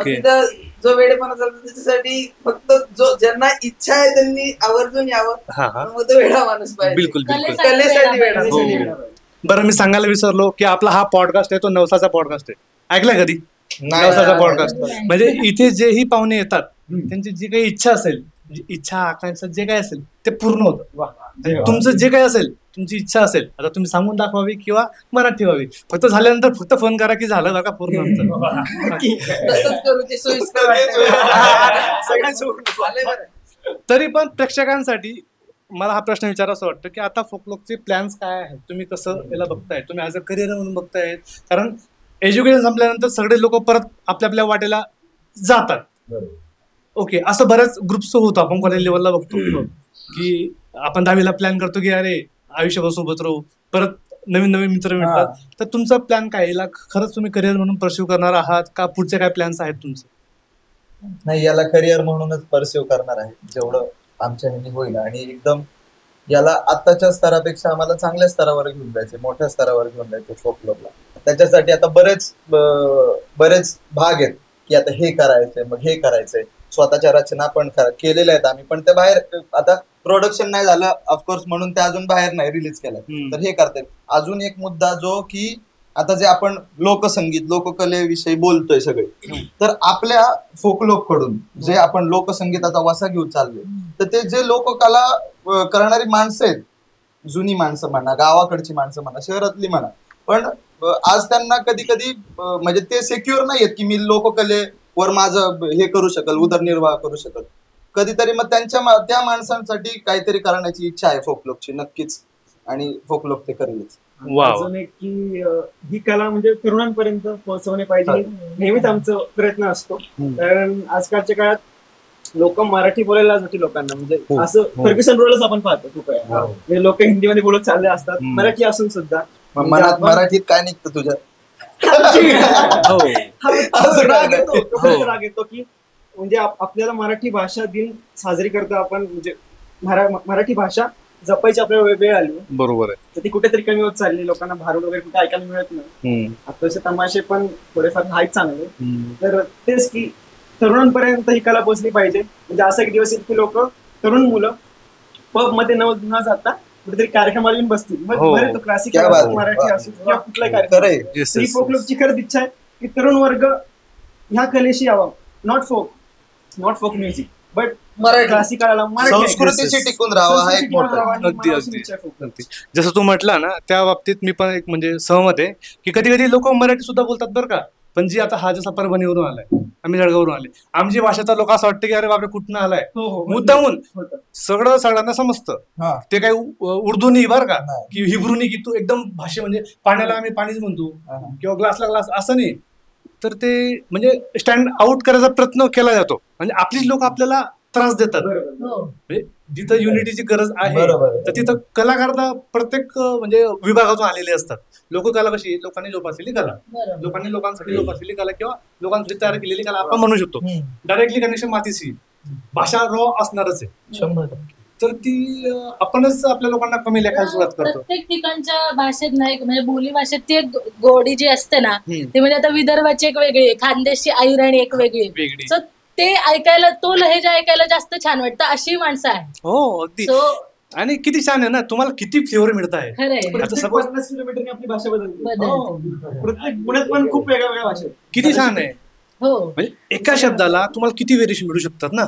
तिथं जो वेडेपणा चालतो त्याच्यासाठी फक्त जो ज्यांना इच्छा आहे त्यांनी आवर्जून यावं, मग तो वेडा माणूस पाहिजे. बिलकुल कलेसाठी वेडा. बरं, मी सांगायला विसरलो की आपला हा पॉडकास्ट आहे तो नवसाचा पॉडकास्ट आहे. ऐकलाय कधी नवसाचा पॉडकास्ट? म्हणजे इथे जेही पाहुणे येतात त्यांची जी काही इच्छा असेल, इच्छा आकांक्षा जे काही असेल ते पूर्ण होतं. तुमचं जे काही असेल, तुमची इच्छा असेल, आता तुम्ही सांगून दाखवावी किंवा मनात ठेवावी. फक्त झाल्यानंतर फक्त फोन करा की झालं बघा पूर्ण. तरी पण प्रेक्षकांसाठी मला हा प्रश्न विचारायचा वाटतं की आता फोकलोकचे प्लॅन्स काय आहेत, तुम्ही कसं याला बघताय, तुम्ही ऍज अ करिअर म्हणून बघताय? कारण एज्युकेशन संपल्यानंतर सगळे लोक परत आपल्या आपल्या वाटेला जातात. ओके, असं बऱ्याच ग्रुप्स होतो, आपण कॉलेज लेवलला बघतो की आपण 10वीला प्लॅन करतो की अरे आयुष्यभर सोबत राहू, परत नवीन नवीन मित्र मिळतात. तर तुमचा प्लॅन काय, याला खरंच तुम्ही करिअर म्हणून परस्यू करणार आहात का पुढचे काय प्लॅन्स आहेत तुमचे? नाही, याला करिअर म्हणूनच परस्यू करणार आहे जेवढं आमच्या ह्यानी होईल. आणि एकदम याला आताच्या स्तरापेक्षा आम्हाला चांगल्या स्तरावर घेऊन जायचे, मोठ्या स्तरावर घेऊन जायचे फोकलोकला. त्याच्यासाठी आता बरेच भाग आहेत की आता हे करायचंय, मग हे करायचंय. स्वतःच्या रचना पण केलेल्या आहेत आम्ही, पण ते बाहेर आता प्रोडक्शन नाही झालं ऑफकोर्स म्हणून ते अजून बाहेर नाही रिलीज केलं. तर हे करतात. अजून एक मुद्दा जो की आता जे आपण लोकसंगीत लोककलेविषयी बोलतोय सगळे, तर आपल्या फोकलोक कडून जे आपण लोकसंगीताचा वसा घेऊन चाललोय, तर ते जे लोककला करणारी माणसं आहेत, जुनी माणसं म्हणा, गावाकडची माणसं म्हणा, शहरातली म्हणा, पण आज त्यांना कधी कधी म्हणजे ते सेक्युअर नाही आहेत की मी लोककलेवर माझं हे करू शकल, उदरनिर्वाह करू शकल. कधीतरी मग त्या माणसांसाठी काहीतरी करण्याची इच्छा आहे फोकलोकची नक्कीच, आणि फोकलोक ते करेलच. अजून एक की ही कला म्हणजे तरुणांपर्यंत पोहोचवणे पाहिजे, नेहमीच आमचा प्रयत्न असतो. कारण आजकालच्या काळात लोक मराठी बोलायला जाते लोकांना, म्हणजे असं फर्ग्युसन रोलच आपण पाहतो खूप आहे. म्हणजे लोक हिंदीमध्ये बोलत चालले असतात, मराठी असून सुद्धा. मनात मराठीत काय निघतं तुझ्या? राग येतो की म्हणजे आपल्याला मराठी भाषा दिन साजरी करतो आपण, म्हणजे मराठी भाषा जपायची आपल्याला वेळ आली. बरोबर आहे. तर ती कुठेतरी कमी होत चालली, लोकांना भारूड वगैरे कुठे ऐकायला मिळत नाही. आताचे तमाशे पण थोडेफार आहेत चांगले. तर तेच की तरुणांपर्यंत ही कला पोहोचली पाहिजे. म्हणजे असं एक दिवस की लोक तरुण मुलं पब मध्ये न जाता कुठेतरी कार्यक्रमाला येऊन बसतील. मग क्लासिकल मराठी असो किंवा कुठलाही कार्यक्रम. फोकलोकची खरंच इच्छा आहे की तरुण वर्ग ह्या कलेशी यावा. Not folk music but classical संस्कृतीशी टिकून राहावा हा एक मोठा. अगदी जसं तू म्हटला ना, त्या बाबतीत मी पण एक म्हणजे सहमत आहे की कधी कधी लोक मराठी सुद्धा बोलतात बरं का, पण जी आता हा जसा परभणीवरून आलाय, आम्ही जळगाववरून आले, आमची भाषेचा लोक असं वाटतं की अरे बापरे कुठनं आलाय, मुद्दामून सगळं सगळ्यांना समजतं. ते काही उर्दू नाही बरं का, की हिब्रू नाही, की तू एकदम भाषे म्हणजे पाण्याला आम्ही पाणीच म्हणतो किंवा ग्लासला ग्लास असं नाही. तर ते म्हणजे स्टँड आउट करायचा प्रयत्न केला जातो. म्हणजे आपलीच लोक आपल्याला त्रास देतात. म्हणजे जिथं युनिटीची गरज आहे तर तिथं कलाकार प्रत्येक म्हणजे विभागातून आलेले असतात. लोककला कशी, लोकांनी जोपासलेली कला, लोकांनी लोकांसाठी जोपासलेली कला किंवा लोकांसाठी तयार केलेली कला आपण म्हणू शकतो. डायरेक्टली कनेक्शन मातीशी, भाषा रॉ असणारच आहे. तर ती आपणच आपल्या लोकांना कमी लेखायला सुरुवात करतो. प्रत्येक ठिकाणच्या भाषेत नाही, म्हणजे बोली भाषेत ती एक गोडी जी असते ना, ती म्हणजे आता विदर्भाची एक वेगळी, खानदेशची ऐराणी एक वेगळी. ते ऐकायला, तो लहेजा ऐकायला जास्त छान वाटतं, अशी माणसं आहे. हो अगदी. आणि किती छान आहे ना, तुम्हाला किती फ्लेवर मिळत आहे. प्रत्येक 50 किलोमीटरने आपली भाषा बदलते. प्रत्येक पुण्यात पण खूप वेगळ्या वेगळ्या भाषा. किती छान आहे. हो, म्हणजे एका शब्दाला तुम्हाला किती व्हेरिएशन मिळू शकतात ना.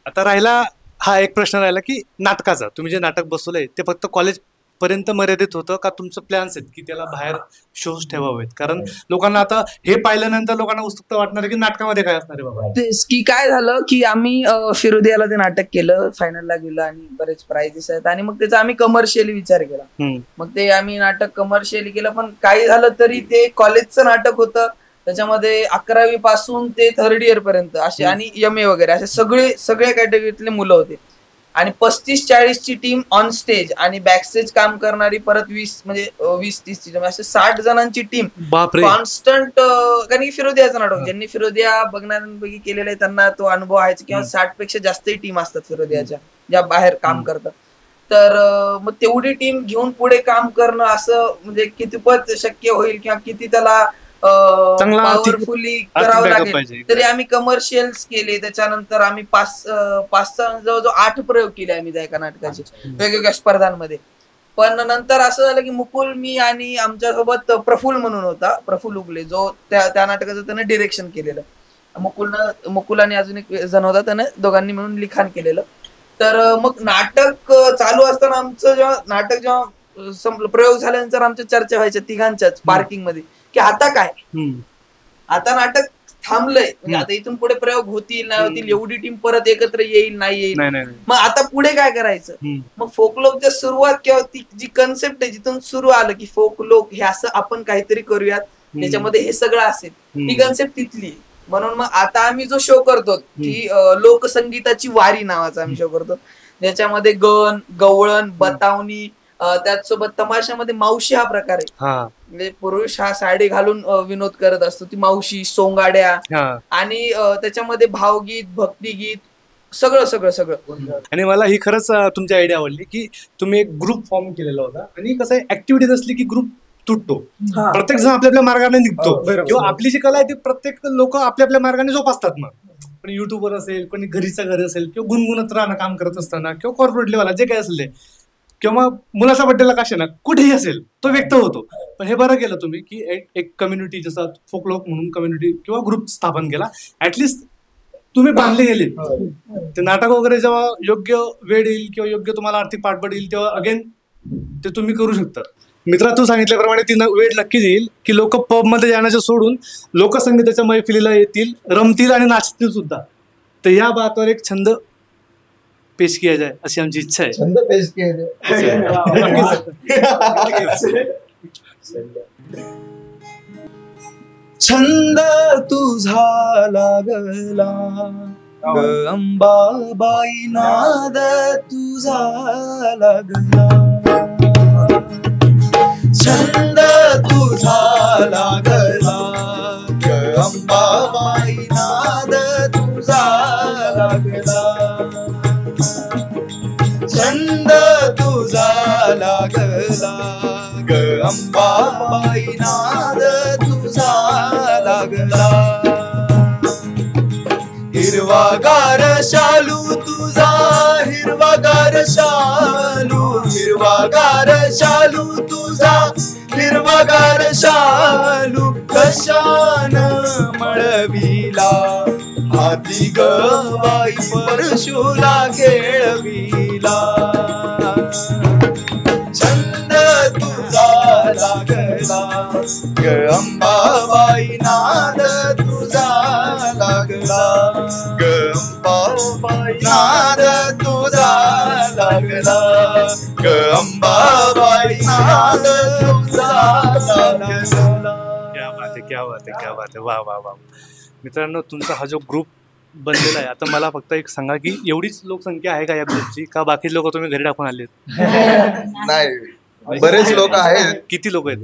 आता राहिला हा एक प्रश्न राहिला की नाटकाचा, तुम्ही जे नाटक बसवलंय ते फक्त कॉलेज पर्यंत मर्यादित होतं का तुमचं प्लॅन्स आहेत की त्याला बाहेर शोज ठेवावेत? कारण लोकांना आता हे पाहिल्यानंतर लोकांना उत्सुकता वाटणार आहे की नाटकामध्ये काय असणार आहे बाबा. तेच की काय झालं की आम्ही फिरोदियाला ते नाटक केलं, फायनलला गेलं आणि बरेच प्राइजेस आहेत आणि मग त्याचा आम्ही कमर्शियली विचार केला. मग ते आम्ही नाटक कमर्शियली केलं, पण काही झालं तरी ते कॉलेजचं नाटक होतं. त्याच्यामध्ये 11वी पासून ते 3rd इयर पर्यंत असे आणि MA वगैरे असे सगळे कॅटेगरीतले मुलं होते आणि 35-40 ची टीम ऑन स्टेज आणि बॅकस्टेज काम करणारी परत 20-30 ची टीम, असे 60 जणांची टीम कॉन्स्टंट. कारण की फिरोदियाचं नाटक, ज्यांनी फिरोदिया बघणाऱ्यांपैकी केलेलं आहे त्यांना तो अनुभव आहे किंवा 60 पेक्षा जास्तही टीम असतात फिरोदियाच्या ज्या बाहेर काम करतात. तर मग तेवढी टीम घेऊन पुढे काम करणं असं म्हणजे कितपत शक्य होईल किंवा किती त्याला पॉवरफुली करावं लागेल. तरी आम्ही कमर्शियल्स केले. त्याच्यानंतर आम्ही 5 जवळजवळ 8 प्रयोग केले आम्ही त्या एका नाटकाचे वेगवेगळ्या स्पर्धांमध्ये. पण नंतर असं झालं की मुकुल, मी आणि आमच्यासोबत प्रफुल्ल म्हणून होता, प्रफुल्ल उगले, जो त्या नाटकाचं त्याने डिरेक्शन केलेलं. मुकुल आणि अजून एक जण होता, त्याने दोघांनी मिळून लिखाण केलेलं. तर मग नाटक चालू असताना आमचं जेव्हा संपलं, प्रयोग झाल्यानंतर आमच्या चर्चा व्हायच्या तिघांच्याच पार्किंग मध्ये की आता काय, आता नाटक थांबलंय, म्हणजे आता इथून पुढे प्रयोग होतील नाही होतील, एवढी टीम परत एकत्र येईल नाही येईल, मग आता पुढे काय करायचं. मग फोकलोकच्या सुरुवात किंवा ती जी कन्सेप्ट आहे जिथून सुरू आलं की फोकलोक हे असं आपण काहीतरी करूयात, त्याच्यामध्ये हे सगळं असेल, ही कन्सेप्ट तिथली. म्हणून मग आता आम्ही जो शो करतो की लोकसंगीताची वारी नावाचा आम्ही शो करतो, ज्याच्यामध्ये गण, गवळण, बतावणी, त्याचसोबत तमाशामध्ये मावशी हा प्रकार आहे. म्हणजे पुरुष हा साडी घालून विनोद करत असतो, ती मावशी, सोंगाड्या, आणि त्याच्यामध्ये भावगीत, भक्तिगीत, सगळं. आणि मला ही खरंच तुमची आयडिया आवडली की तुम्ही एक ग्रुप फॉर्म केलेला होता. आणि कसं आहे, ऍक्टिव्हिटी नसली की ग्रुप तुटतो, प्रत्येक जण आपल्या मार्गाने निघतो, किंवा आपली जी कला आहे ती प्रत्येक लोक आपल्या मार्गाने जोपासतात. मग पण युट्यूबवर असेल, कोणी घरीचा घरी असेल, किंवा गुणगुणत राहणं काम करत असताना, किंवा कॉर्पोरेट लेवलला जे काय असेल, किंवा मुलाचा बड्डेला का ना कुठेही असेल तो व्यक्त होतो. पण हे बरं केलं तुम्ही की एक कम्युनिटी, जसं फोकलोक म्हणून कम्युनिटी किंवा ग्रुप स्थापन केला. ऍटलिस्ट तुम्ही बांधले गेले. ते नाटक वगैरे जेव्हा योग्य वेळ येईल किंवा योग्य तुम्हाला आर्थिक पाठबळ येईल तेव्हा अगेन ते तुम्ही करू शकता. मित्रा, तू सांगितल्याप्रमाणे ती वेळ नक्कीच येईल की लोक पब मध्ये जाण्याचं सोडून लोकसंगीताच्या मैफिलीला येतील, रमतील आणि नाचतील सुद्धा. तर या बातवर एक छंद पेश किया जाए अशी आमची इच्छा आहे. छंद पेश किया जाए. छंद तुझा लागला ग अंबाबाई, नाद तुझा लागला, छंद तुझा लागला ग अंबाबाई, नाद तुझा लागला, छंद तुझा लागला ग अंबाबाई, नाद तुझा लागला, हिरवागार शालू तुझा, हिरवागार शालू, हिरवागार शालू तुझा, हिरवागार शालू कशान मळविला, हाती गवाई परशुला खेळविला, छंद तुझा लागला ग अंबाबाई, नाद तुझा लागला ग अंबाबाई, नाद तुझा लागला ग अंबाबाई, नाद तुझा लागला. क्या बात आहे. वा. मित्रांनो, तुमचा हा जो ग्रुप बनलेला आहे, आता मला फक्त एक सांगा की एवढीच लोकसंख्या आहे का या ग्रुपची, का बाकी लोक तुम्ही घरी टाकून आलेत? नाही, बरेच लोक आहेत. किती लोक आहेत?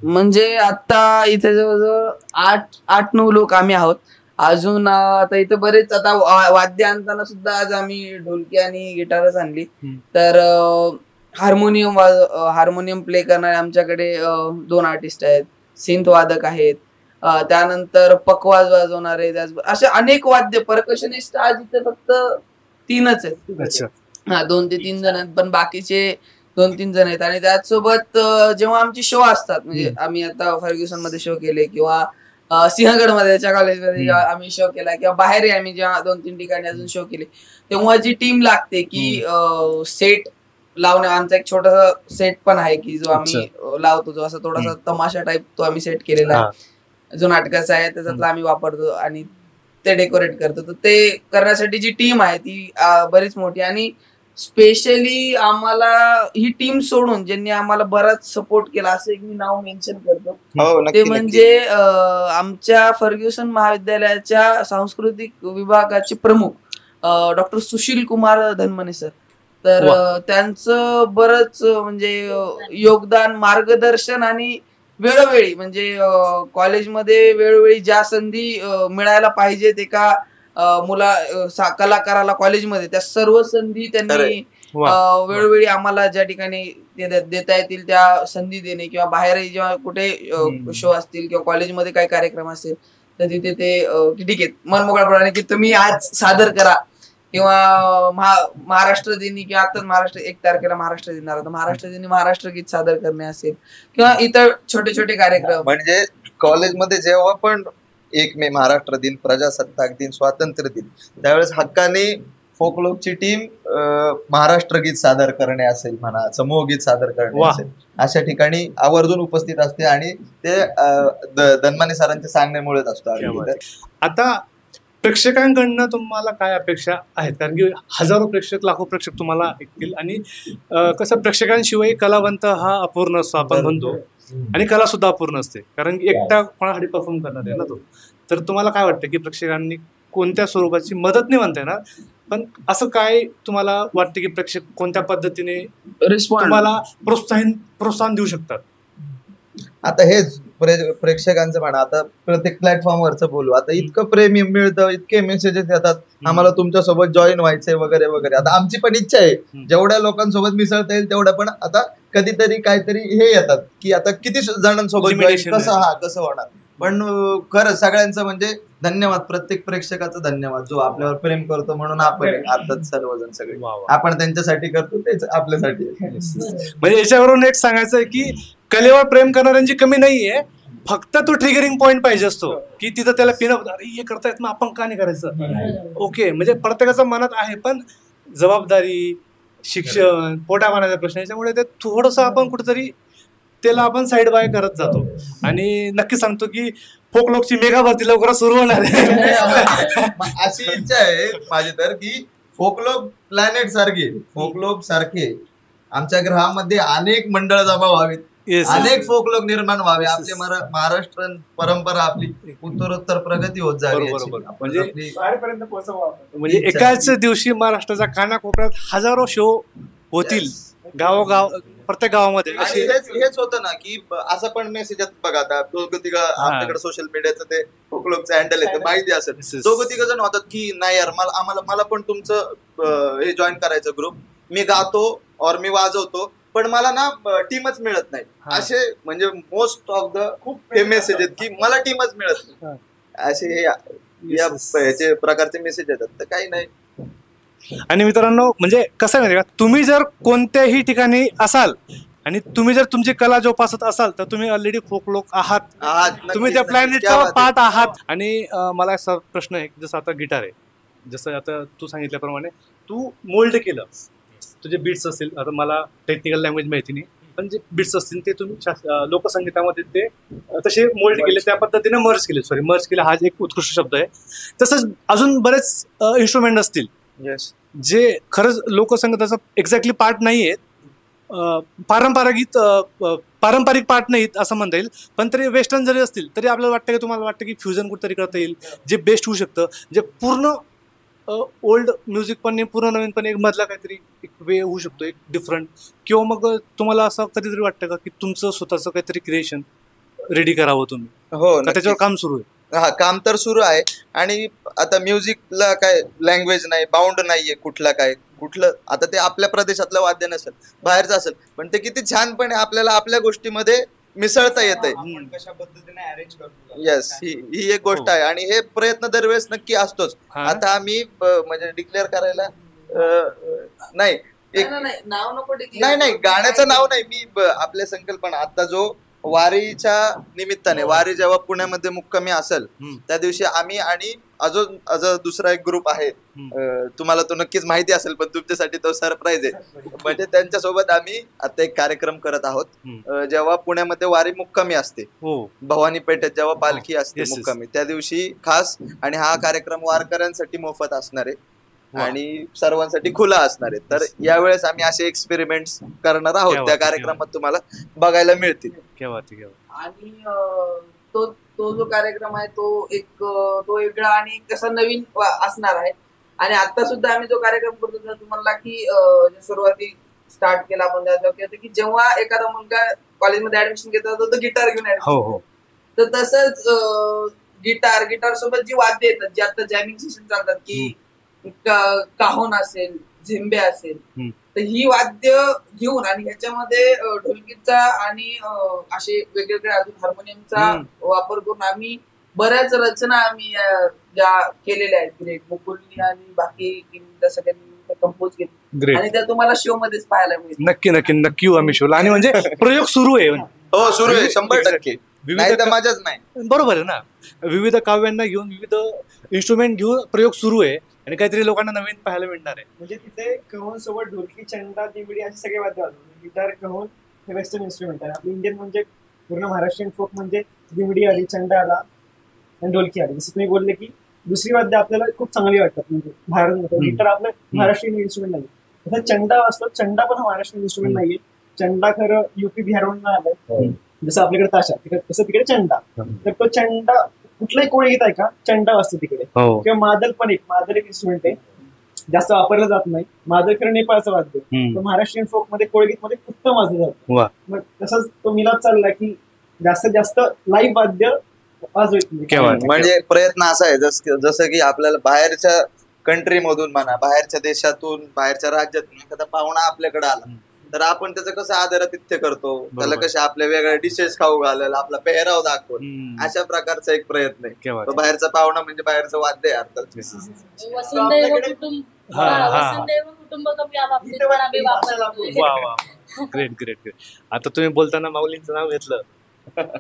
म्हणजे आता इथे जवळजवळ 8-9 लोक आम्ही आहोत. अजून आता इथे बरेच, आता वाद्य आणताना सुद्धा आज आम्ही ढोलकी आणि गिटारच आणली. तर हार्मोनियम प्ले करणारे आमच्याकडे 2 आर्टिस्ट आहेत, सिंथ वादक आहेत, त्यानंतर पकवाज वाजवणारे, असे अनेक वाद्य. परकशनिस्ट आज इथे फक्त 3च आहेत. हा 2 ते 3 जण आहेत, पण बाकीचे 2-3 जण आहेत. आणि त्याचसोबत जेव्हा आमचे शो असतात, म्हणजे आम्ही आता फर्ग्युसन मध्ये शो केले किंवा सिंहगड मध्ये त्याच्या कॉलेजमध्ये आम्ही शो केला किंवा बाहेरही आम्ही जेव्हा 2-3 ठिकाणी अजून शो केले, तेव्हा जी टीम लागते की सेट लावणे. आमचा एक छोटासा सेट पण आहे की जो आम्ही लावतो, जो असा थोडासा तमाशा टाईप तो आम्ही सेट केलेला आहे, जो नाटकाचा आहे त्याच्यातला आम्ही वापरतो आणि ते डेकोरेट करतो. तर ते करण्यासाठी जी टीम आहे ती बरीच मोठी. आणि स्पेशली आम्हाला ही टीम सोडून ज्यांनी आम्हाला बराच सपोर्ट केला असं एक मी नाव मेन्शन करतो, ते म्हणजे आमच्या फर्ग्युसन महाविद्यालयाच्या सांस्कृतिक विभागाचे प्रमुख डॉक्टर सुशील कुमार धनमने सर. तर त्यांचं बरंच म्हणजे योगदान, मार्गदर्शन आणि वेळोवेळी म्हणजे कॉलेजमध्ये वेळोवेळी ज्या संधी मिळायला पाहिजेत एका कलाकाराला कॉलेजमध्ये, त्या सर्व संधी त्यांनी वेळोवेळी आम्हाला ज्या ठिकाणी देता येतील त्या संधी देणे, किंवा बाहेरही जेव्हा कुठे शो असतील किंवा कॉलेजमध्ये काही कार्यक्रम असेल तर तिथे ते ठीक आहे मनमोकळ्याप्रमाणे की तुम्ही आज सादर करा, किंवा महाराष्ट्र दिनी किंवा आता महाराष्ट्र 1 तारखेला महाराष्ट्र दिन आला तर महाराष्ट्र दिनी महाराष्ट्र गीत सादर करणे असेल किंवा इतर छोटे छोटे कार्यक्रम. म्हणजे कॉलेजमध्ये जेव्हा पण 1 मे महाराष्ट्र दिन, प्रजासत्ताक दिन, स्वातंत्र्य दिन, त्यावेळेस हक्काने फोकलोकची टीम महाराष्ट्र गीत सादर करणे असेल म्हणा, समूह गीत सादर करणे असेल, अशा ठिकाणी आवर्जून उपस्थित असते आणि ते धनमाने सरांच्या सांगण्यामुळेच असतो. आता प्रेक्षकांकडनं तुम्हाला काय अपेक्षा आहेत? कारण की हजारो प्रेक्षक, लाखो प्रेक्षक तुम्हाला ऐकतील आणि कसं प्रेक्षकांशिवाय कलावंत हा अपूर्ण असतो आपण म्हणतो, आणि कला सुद्धा अपूर्ण असते कारण की एकटा कोणासाठी परफॉर्म करणार आहे ना तो. तर तुम्हाला काय वाटतं की प्रेक्षकांनी कोणत्या स्वरूपाची मदत नाही म्हणताय ना, पण असं काय तुम्हाला वाटतं की प्रेक्षक कोणत्या पद्धतीने तुम्हाला प्रोत्साहन देऊ शकतात? आता हेच प्रेक्षकांचं म्हणा, आता प्रत्येक प्लॅटफॉर्मवरचं बोलू, आता इतकं प्रेम मिळतं, इतके मेसेजेस येतात आम्हाला तुमच्यासोबत जॉईन व्हायचंय वगैरे वगैरे. आता आमची पण इच्छा आहे जेवढ्या लोकांसोबत मिसळता येईल तेवढ्या, पण आता कधीतरी काहीतरी हे येतात की आता किती जणांसोबत कसं होणार. पण खरं सगळ्यांचं म्हणजे धन्यवाद, प्रत्येक प्रेक्षकाचं धन्यवाद जो आपल्यावर प्रेम करतो, म्हणून आपण अर्थात सर्वजण सगळे आपण त्यांच्यासाठी करतो तेच आपल्यासाठी. म्हणजे याच्यावरून एक सांगायचं आहे की कलेवर प्रेम करणाऱ्यांची कमी नाहीये, फक्त तो ट्रिगरिंग पॉइंट पाहिजे असतो की तिथं त्याला पिन अरे हे करतायत मग आपण का नाही करायचं. ओके, म्हणजे प्रत्येकाच्या मनात आहे, पण जबाबदारी, शिक्षण, पोटापाण्याचा प्रश्न, याच्यामुळे ते थोडंसं आपण कुठेतरी त्याला आपण साईड बाय करत जातो. आणि नक्की सांगतो की फोकलोकची मेगा भरती लवकरच सुरू होणार आहे. अशी इच्छा आहे माझी तर की फोकलोक प्लॅनेट सारखे, फोकलोक सारखे आमच्या ग्रहामध्ये अनेक मंडळ जमा व्हावीत, अनेक फोकलोक निर्माण व्हावे, आपली महाराष्ट्र परंपरा आपली उत्तरोत्तर प्रगती होत जावी. म्हणजे एकाच दिवशी महाराष्ट्राच्या कानाकोपऱ्यात हजारो शो होतील, गावोगाव, प्रत्येक गावामध्ये. हेच होतं ना की असं पण मेसेज बघा, आता दोघं आपल्याकडे सोशल मीडियाचं ते फोकलोकचं हँडल आहे माहिती असेल, दोघं जण होतात की नाही यार मला पण तुमचं हे जॉईन करायचं ग्रुप, मी गातो और मी वाजवतो पण मला ना टीमच मिळत नाही, असे म्हणजे मोस्ट ऑफ द खूप हे मेसेज आहेत की मला टीमच मिळत नाही, असे याचे प्रकारचे मेसेज येतात. तर काही नाही. आणि मित्रांनो, म्हणजे कसं आहे का, तुम्ही जर कोणत्याही ठिकाणी असाल आणि तुम्ही जर तुमची कला जोपासत असाल तर तुम्ही ऑलरेडी फोकलोक आहात, तुम्ही त्या प्लॅनेटचा पार्ट आहात. आणि मला एक प्रश्न आहे, जसं आता गिटार आहे, जसं आता तू सांगितल्याप्रमाणे तू मोल्ड केलं, तुझे बीट्स असतील, आता मला टेक्निकल लँग्वेज माहिती नाही, पण जे बीट्स असतील ते तुम्ही लोकसंगीतामध्ये ते तसे मोल्ड केले, त्या पद्धतीने मर्ज केले हा एक उत्कृष्ट शब्द आहे. तसंच अजून बरेच इन्स्ट्रुमेंट असतील जे खरंच लोकसंगीताचा एक्झॅक्टली पार्ट नाही आहेत, पारंपरिक पार्ट नाहीत असं म्हणता येईल, पण तरी वेस्टर्न जरी असतील तरी आपल्याला वाटतं की तुम्हाला वाटतं की फ्युजन कुठेतरी करता येईल, जे बेस्ट होऊ शकतं, जे पूर्ण ओल्ड म्युझिक पण पूर्ण नवीन पण एक मधला काहीतरी एक वे होऊ शकतो, एक डिफरंट. किंवा मग तुम्हाला असं कधीतरी वाटतं का की तुमचं स्वतःचं काहीतरी क्रिएशन रेडी करावं तुम्ही? हो, त्याच्यावर काम सुरू आहे. हा, काम तर सुरू आहे. आणि आता म्युझिकला काय लँग्वेज नाही, बाउंड नाहीये कुठलं आता ते आपल्या प्रदेशातलं वाद्य नसेल, बाहेरचं असेल, पण ते किती छानपणे आपल्याला आपल्या गोष्टीमध्ये मिसळता येत आहे. आपण कशा पद्धतीने अरेंज करतो. येस, ही एक गोष्ट आहे आणि हे प्रयत्न दरवेळेस नक्की असतोच. आता आम्ही म्हणजे डिक्लेअर करायला नाही नाव नको नाही गाण्याचं नाव नाही, मी आपल्या संकल्पना आता जो वारीच्या निमित्ताने, वारी जेव्हा पुण्यामध्ये मुक्कामी असेल त्या दिवशी आम्ही आणि अजून दुसरा एक ग्रुप आहे, तुम्हाला तो नक्कीच माहिती असेल पण तुमच्यासाठी तो सरप्राईज आहे. म्हणजे त्यांच्यासोबत आम्ही आता एक कार्यक्रम करत आहोत. जेव्हा पुण्यामध्ये वारी मुक्कामी असते, भवानी पेठेत जेव्हा पालखी असते मुक्कामी, त्या दिवशी खास आणि हा कार्यक्रम वारकऱ्यांसाठी मोफत असणार आहे आणि सर्वांसाठी खुला असणार आहे. तर यावेळेस आम्ही असे एक्सपेरिमेंट्स करणार आहोत, त्या कार्यक्रमात तुम्हाला बघायला मिळतील. आणि तो जो कार्यक्रम आहे तो वेगळा आणि कसा नवीन असणार आहे. आणि आता सुद्धा आम्ही जो कार्यक्रम करतो तुम्हाला की सुरुवाती स्टार्ट केला आपण की जेव्हा एखादा मुलगा कॉलेजमध्ये ऍडमिशन घेत होतो तो गिटार घेऊन ऍडमिशन, तर तसंच गिटार सोबत जी वाद्य येतात, जे आता जॅमिंग सेशन चालतात की काहोन असेल, झिंबे असेल, तर ही वाद्य घेऊन आणि ह्याच्यामध्ये ढोलकीचा आणि असे वेगवेगळे अजून हार्मोनियमचा वापर करून आम्ही बऱ्याच रचना आम्ही ज्या केलेल्या आहेत, मुकुलनी आणि बाकी सगळ्यांनी कंपोज केली आणि त्या तुम्हाला शो मध्येच पाहायला मिळतील. नक्की येऊ आम्ही शोला. आणि म्हणजे प्रयोग सुरू आहे. हो, सुरू आहे 100%. माझ्याच नाही, बरोबर आहे ना. विविध काव्यांना घेऊन, विविध इन्स्ट्रुमेंट घेऊन प्रयोग सुरू आहे आणि काहीतरी लोकांना नवीन पाहायला मिळणार आहे. म्हणजे तिथे कहोन सोबत ढोलकी, चंडा, दिमडी असे सगळे वाद्य वाजवतात. गिटार, कहोन हे वेस्टर्न इन्स्ट्रुमेंट आहे. आपलं इंडियन म्हणजे पूर्ण महाराष्ट्रीयन फोक म्हणजे दिमडी आली, चंडा आला आणि ढोलकी आली. जसं तुम्ही बोलले की दुसरी वाद्य आपल्याला खूप चांगली वाटतात, म्हणजे भारत गिटार आपलं महाराष्ट्रीयन इन्स्ट्रुमेंट नाही. तसं चंडा असतो, चंडा पण महाराष्ट्रीयन इन्स्ट्रुमेंट नाहीये. चंडा खरं युपी बिहारवरून आलाय. जसं आपल्याकडे ताशा, तसं तिकडे चंडा. तर तो चंडा कुठलाही कोणी घेत आहे का, चंडा वाजतो तिकडे. किंवा मादल पण मादल एक इन्स्ट्रुमेंट आहे, जास्त वापरलं जात नाही. मादल खरं नेपाळचं वाद्य, महाराष्ट्रीयन फोक मध्ये कोळगीत मध्ये उत्तम वाजलं जातं. मग तसंच तो मिलाप चालला की जास्तीत जास्त लाईव्ह वाद्य वाजवायचं. म्हणजे प्रयत्न असा आहे जसं की आपल्याला बाहेरच्या कंट्री मधून म्हणा, बाहेरच्या देशातून, बाहेरच्या राज्यातून एखादा पाहुणा आपल्याकडे आला तर आपण त्याचं कसं आदरातिथ्य करतो, त्याला कसे आपल्या वेगळ्या डिशेस खाऊ घालायला, आपला पेहराव दाखवून, अशा प्रकारचा एक प्रयत्न आहे. तो बाहेरचा पाहुणा म्हणजे बाहेरचं वाद्य आहे अर्थात. वसुंधैव कुटुंबकम या बाबतीत पण आम्ही वापरतो. ग्रेट. आता तुम्ही बोलताना माऊलींचं नाव घेतलं,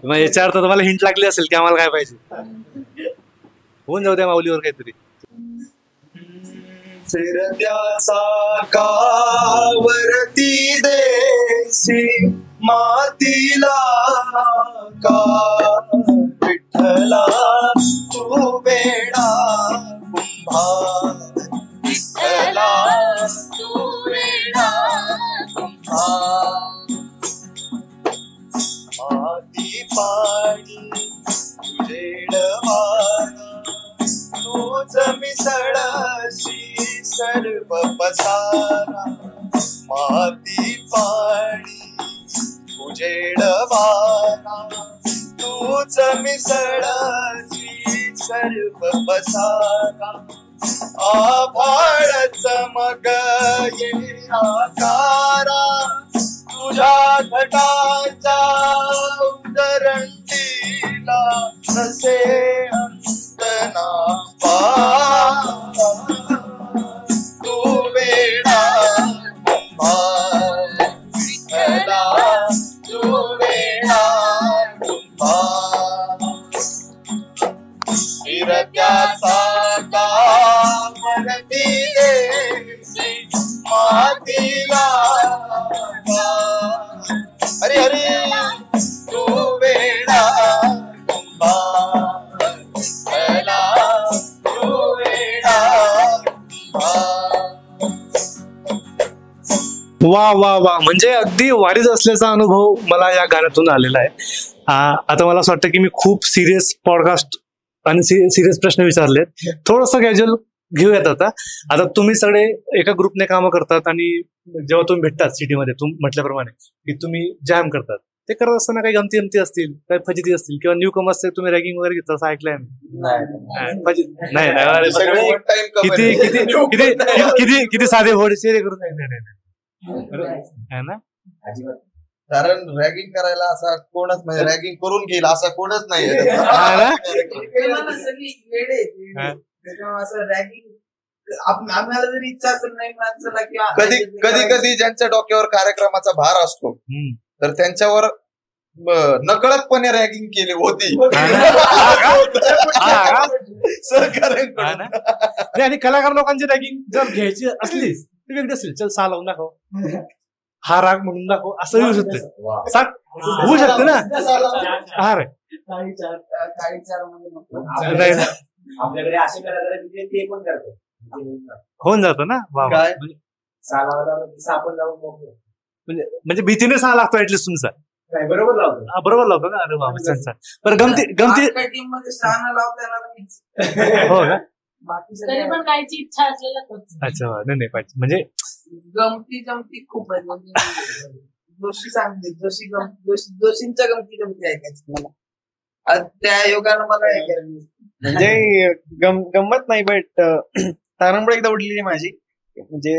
मग याच्या अर्थ तुम्हाला हिंट लागली असेल की आम्हाला काय पाहिजे. होऊन जाऊ द्या माऊलीवर काहीतरी. फिरत्याचा कावरती देसी मातीला का विठ्ठला तू वेडा कुंभा, विठ्ठला तू वेडा कुंभा. माती पाणी उजेडवाना तूच मिसळशी सर्व पसारा. माती पाणी उजेडवाना तूच मिसळशी सर्व पसारा. आभाळ चमक ये आकारा तुझ्या घटाच्या उदरंडीला नसे अंतना पा. तू वेडा कुंभा, विठ्ठला तू वेडा कुंभा. फिरत्याचा कावरती देसी मातीला का. हरी हरी तू वेडा कुंभा, विठ्ठला तू वेडा कुंभा. वा. म्हणजे अगदी वारीच असल्याचा अनुभव मला या गाण्यातून आलेला आहे. आता मला असं वाटतं की मी खूप सिरियस पॉडकास्ट आणि सिरियस प्रश्न विचारलेत, थोडंसं कॅज्युअल घेऊयात. आता तुम्ही सगळे एका ग्रुपने कामं करतात आणि जेव्हा तुम्ही भेटतात सिटीमध्ये, तुम्ही म्हटल्याप्रमाणे की तुम्ही जॅम करतात, ते करत असताना काही गमती असतील, काही फजिती असतील किंवा न्यू कम असते, तुम्ही रॅगिंग वगैरे घेतात असं ऐकलंय नाही. किती साधे फोडचे करून ना. कारण रॅगिंग करायला असा कोणच नाही, रॅगिंग करून घेईल असा कोणच नाही. सगळी वेळ आहे त्याच्यामुळे असं रॅगिंग आम्हाला जरी इच्छा असेल नाही माणसाला किंवा कधी कधी ज्यांच्या डोक्यावर कार्यक्रमाचा भार असतो तर त्यांच्यावर नकळतपणे रॅगिंग केली होती सहकार्य. आणि कलाकार लोकांची रॅगिंग जर घ्यायची असली ती वेगळी असेल, चल सा लावून दाखव, हा राग म्हणून दाखव, असं होऊ शकतं, होऊ शकतं ना. हा रे आपल्याकडे असे कलाकार ते पण करतात, होऊन जातं ना. म्हणजे भीतीने सहा लागतो ऍटलिस्ट तुमचा. बरोबर लावतो, बरोबर लावतो ना. अरे बाबा छान छान. पण गमती टीम मध्ये 6 लावता हो का, तरी पण कायची इच्छा असलेला तोच. अच्छा नाही पाहिजे म्हणजे गमती खूप आहे. म्हणजे जोशी सांगते जोशींच्या गमती ऐकायचं मला, त्या योगानं मला म्हणजे गंमत नाही, बट तारंबळ एकदा उडलेली माझी. म्हणजे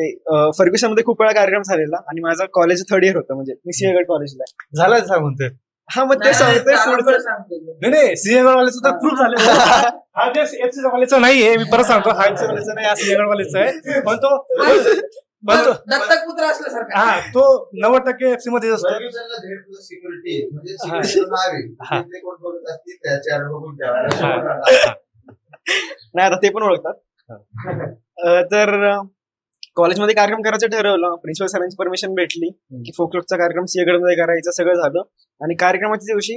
फर्ग्युसन मध्ये खूप वेळा कार्यक्रम झालेला आणि माझं कॉलेज 3rd इयर होतं, म्हणजे मी सिंहगड कॉलेजला झालं सांगतोय. हा मग ते सांगतोय नाही सिंहगड वाल्याचं तर प्रूफ झालं. हा एफसी कॉलेजचा नाहीये, मी परत सांगतो, हा एफसी कॉलेजचा नाही, हा सिंहगड कॉलेजचा आहे. पण तो दत्तक पुत्र असल्यासारखा, हा तो 90% एफसी मध्येच असतो. नाही आता ते पण ओळखतात. तर कॉलेजमध्ये कार्यक्रम करायचं ठरवलं, प्रिन्सिपल सरांची परमिशन भेटली की फोकलोकचा कार्यक्रम सिंहगडमध्ये करायचा, सगळं झालं. आणि कार्यक्रमाच्या दिवशी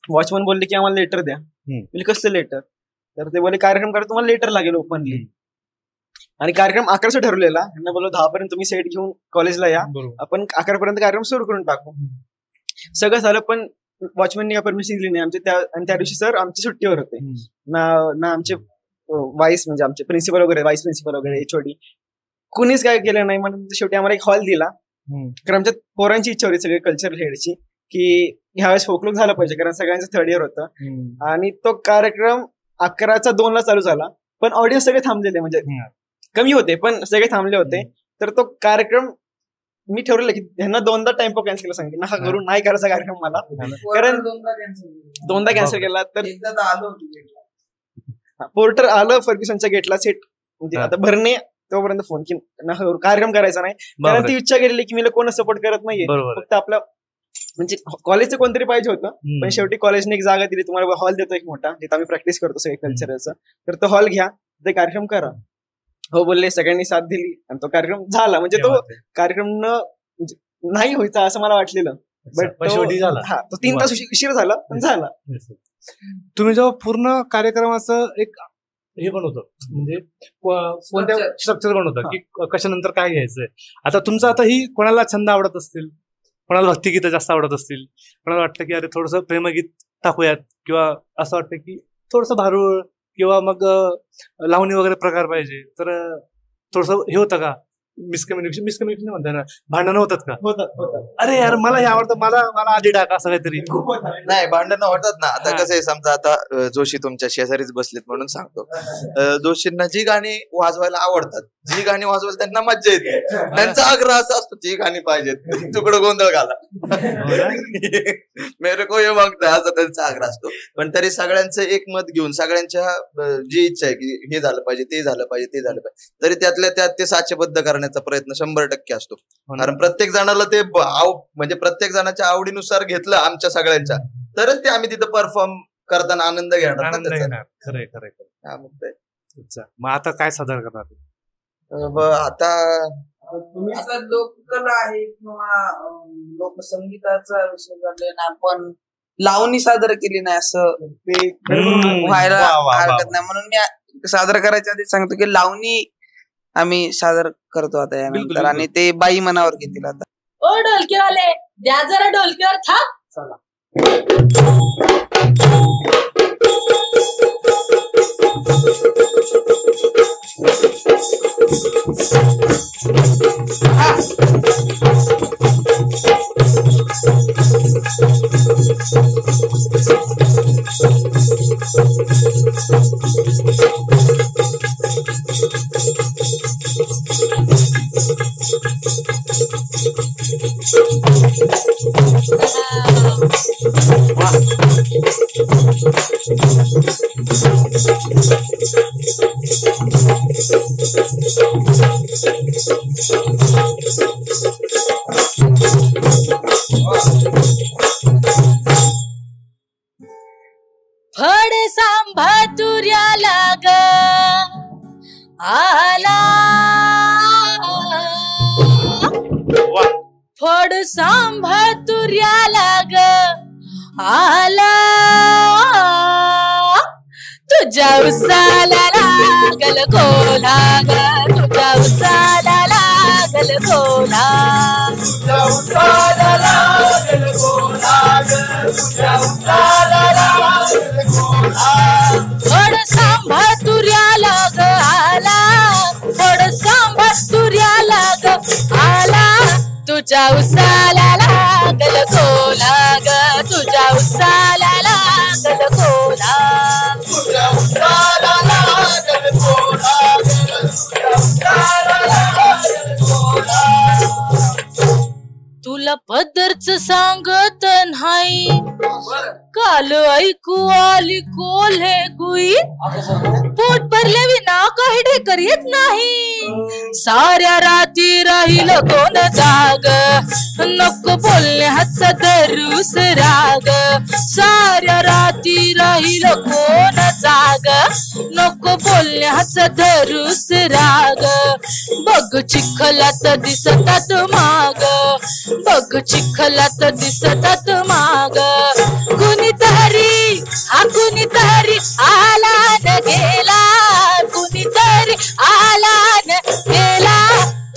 वॉचमन बोलले की आम्हाला लेटर द्या. म्हणजे कसलं लेटर, तर ते बोलले कार्यक्रम करायला तुम्हाला लेटर लागेल ओपनली. आणि कार्यक्रम 11चा ठरवलेला, यांना बोललो 10 पर्यंत तुम्ही सेट घेऊन कॉलेजला या, आपण 11 पर्यंत कार्यक्रम सुरू करून टाकू. सगळं झालं, पण वॉचमॅननी परमिशन दिली नाही आमच्या. आणि त्या दिवशी सर आमची सुट्टीवर होते ना आमचे वाईस म्हणजे आमचे प्रिन्सिपल वगैरे, वाईस प्रिन्सिपल वगैरे, एचओडी कुणीच काय केलं नाही. म्हणून शेवटी आम्हाला एक हॉल दिला, कारण आमच्या पोरांची इच्छा होती सगळे कल्चरल हेडची की ह्यावेळेस फोकलोक झालं पाहिजे, कारण सगळ्यांचं 3rd इयर होतं. आणि तो कार्यक्रम 11चा 2ला चालू झाला, पण ऑडियन्स सगळे थांबलेले, म्हणजे कमी होते पण सगळे थांबले होते. तर तो कार्यक्रम मी ठरवलं की ह्यांना 2दा टाइम कॅन्सल केला, सांगितलं नका करून, नाही करायचा कार्यक्रम मला, कारण 2दा कॅन्सल केला. तर पोर्टर आलं फर्ग्युसनच्या गेटला, सेट म्हणजे आता भरणे तोपर्यंत फोन की कार्यक्रम करायचा नाही, कारण ती इच्छा केलेली की मी कोण सपोर्ट करत नाहीये, फक्त आपलं म्हणजे कॉलेजचं कोणतरी पाहिजे होतं. पण शेवटी कॉलेजने एक जागा दिली, तुम्हाला हॉल देतो एक मोठा, जिथे आम्ही प्रॅक्टिस करतो सगळे कल्चरचं, तर तो हॉल घ्या, ते कार्यक्रम करा. हो बोलले, सगळ्यांनी साथ दिली आणि तो कार्यक्रम झाला. म्हणजे तो कार्यक्रम नाही व्हायचा असं मला वाटलेलं, बट शेवटी झाला. हा, तो 3 तास उशीर झाला पण झाला. तुम्ही जेव्हा पूर्ण कार्यक्रमाचं एक हे बनवतो, म्हणजे कोणत्या स्ट्रक्चर बनवतं की कशानंतर काय घ्यायचंय. आता तुमचं आता ही कोणाला छंद आवडत असतील, कोणाला भक्तिगीत जास्त आवडत असतील, कोणाला वाटतं की अरे थोडंसं प्रेमगीत टाकूयात, किंवा असं वाटतं की थोडंसं भारूळ किंवा मग लावणी वगैरे प्रकार पाहिजे, तर थोडंसं हे होतं का मिसकम्युनिकेशन म्हणतात ना, भांडणं होतात का? होतात. अरे यार मला हे आवडतं, मला आधी टाका, असं काहीतरी. नाही भांडणं होतात ना. आता कसं आहे, समजा आता जोशी तुमच्या शेजारीच बसलेत म्हणून सांगतो, जोशींना जी गाणी वाजवायला आवडतात, जी गाणी वाजवायला त्यांना मज्जा येते, त्यांचा आग्रह असा असतो ती गाणी पाहिजेत, तुकडं गोंधळ घाला, मेरे को हे मागताय, असा त्यांचा आग्रह असतो. पण तरी सगळ्यांचं एक मत घेऊन, सगळ्यांच्या जी इच्छा आहे की हे झालं पाहिजे, ते झालं पाहिजे, ते झालं पाहिजे, तरी त्यातल्या त्यात ते साचेबद्ध करण्याचा प्रयत्न 100% असतो. कारण प्रत्येक जणाला ते म्हणजे प्रत्येक जणाच्या आवडीनुसार घेतलं आमच्या सगळ्यांच्या, तरच ते आम्ही तिथं परफॉर्म करताना आनंद घेणार. खरंय. मग आता काय सादर करणार? आता लोककला आहे किंवा लोकसंगीताचा विषय झाले ना, आपण लावणी सादर केली नाही असं ते व्हायला हरकत नाही. म्हणून मी सादर करायच्या आधी सांगतो की लावणी आम्ही सादर करतो आता यानंतर, आणि ते बाई मनावर घेतील. आता ओ ढोलकीवाले, द्या जरा ढोलकीवर थाप. चला. फड सांभा तुर्याला ग आला, फड सांभा तुर्याला ग आला, तुझ्या उसाला लागल कोला ग, तुझ्या उसाला लागल कोला, तुझ्या उसाला लागल कोला ग, तुझ्या उसाला लागल कोला, फड सांभा तुर्याला ग आला, फड सांभा तुर्याला ग आला, तुझ्या उसाला लागल कोला ग, तुझ्या उसाला लागल कोला, तुझ्या उसाला लागल कोला ग, तुझ्या उसाला लागल कोला. तुला पदरच सांगत नाही, काल ऐकू आली कोल्हे गुई, पोट भरले विना काही ढेकर येत नाही, साऱ्या राती राहील कोण जाग, नको बोलणे हातचा धरूस राग, साऱ्या राती राहील कोण जाग, नको बोलणे हातचा धरूस राग, बघ चिखलात दिसतात माग, बघ चिखलात दिसतात माग, कुणीतरी हा कुणीतरी आला न गेला, कुणीतरी आला न गेला,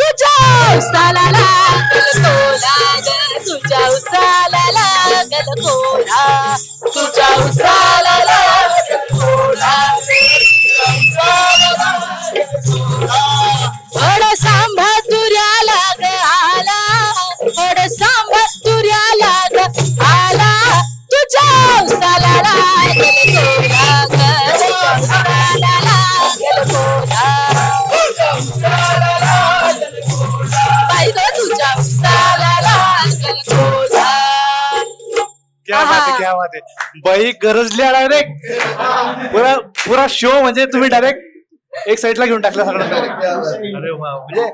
तुझ्या उसाला लागल कोला ग, तुझ्या उसाला लागल कोला, तुझ्या उसाला लागल कोला, तुझ्या उसाला लागल कोला, फड सांभा तुर्याला ग आला, फड सांभा तुर्याला ग आला, तुझ्या उसाला लागल कोला ग, तुझ्या उसाला लागल कोला, तुझ्या उसाला लागल कोला, बाई ग तुझ्या उसाला लागल कोला. क्या बात आहे, क्या बात आहे. बाई गरजल्या डायरेक्ट पुरा पुरा शो म्हणजे तुम्ही डायरेक्ट एक साईडला घेऊन टाकला सगळं. अरे वा, म्हणजे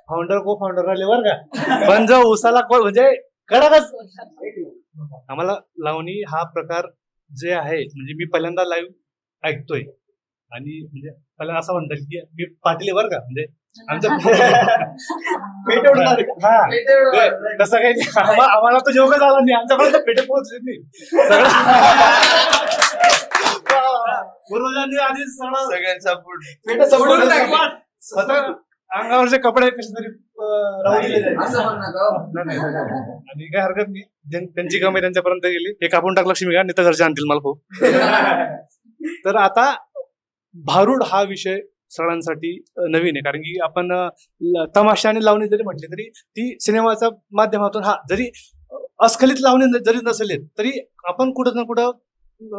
फाउंडर को फाउंडर आले बरं का, पण जो उसाला म्हणजे कडकच. आम्हाला लावणी हा प्रकार जे आहे म्हणजे मी पहिल्यांदा लाईव्ह ऐकतोय आणि म्हणजे पहिल्यांदा असं म्हणतात की मी पाटील आहे बरं का, म्हणजे आमचं तसं काही नाही. आम्हाला तो जोगच आला नाही, आमच्यापर्यंत पेटे पोहोचले नाही. सगळं पूर्वजांनी आधी सगळ्यांचा स्वतः अंगावरचे कपडे कसे तरी आणि काय हरकत नाही, त्यांची कमाई त्यांच्यापर्यंत गेली. हे कापून टाकलं लक्ष्मी का नाही तर घरचे आणतील मला खूप. तर आता भारूड हा विषय सगळ्यांसाठी नवीन आहे, कारण की आपण तमाशा आणि लावणी जरी म्हटली तरी ती सिनेमाच्या माध्यमातून, हा जरी अस्खलित लावणी जरी नसेल तरी आपण कुठं ना कुठं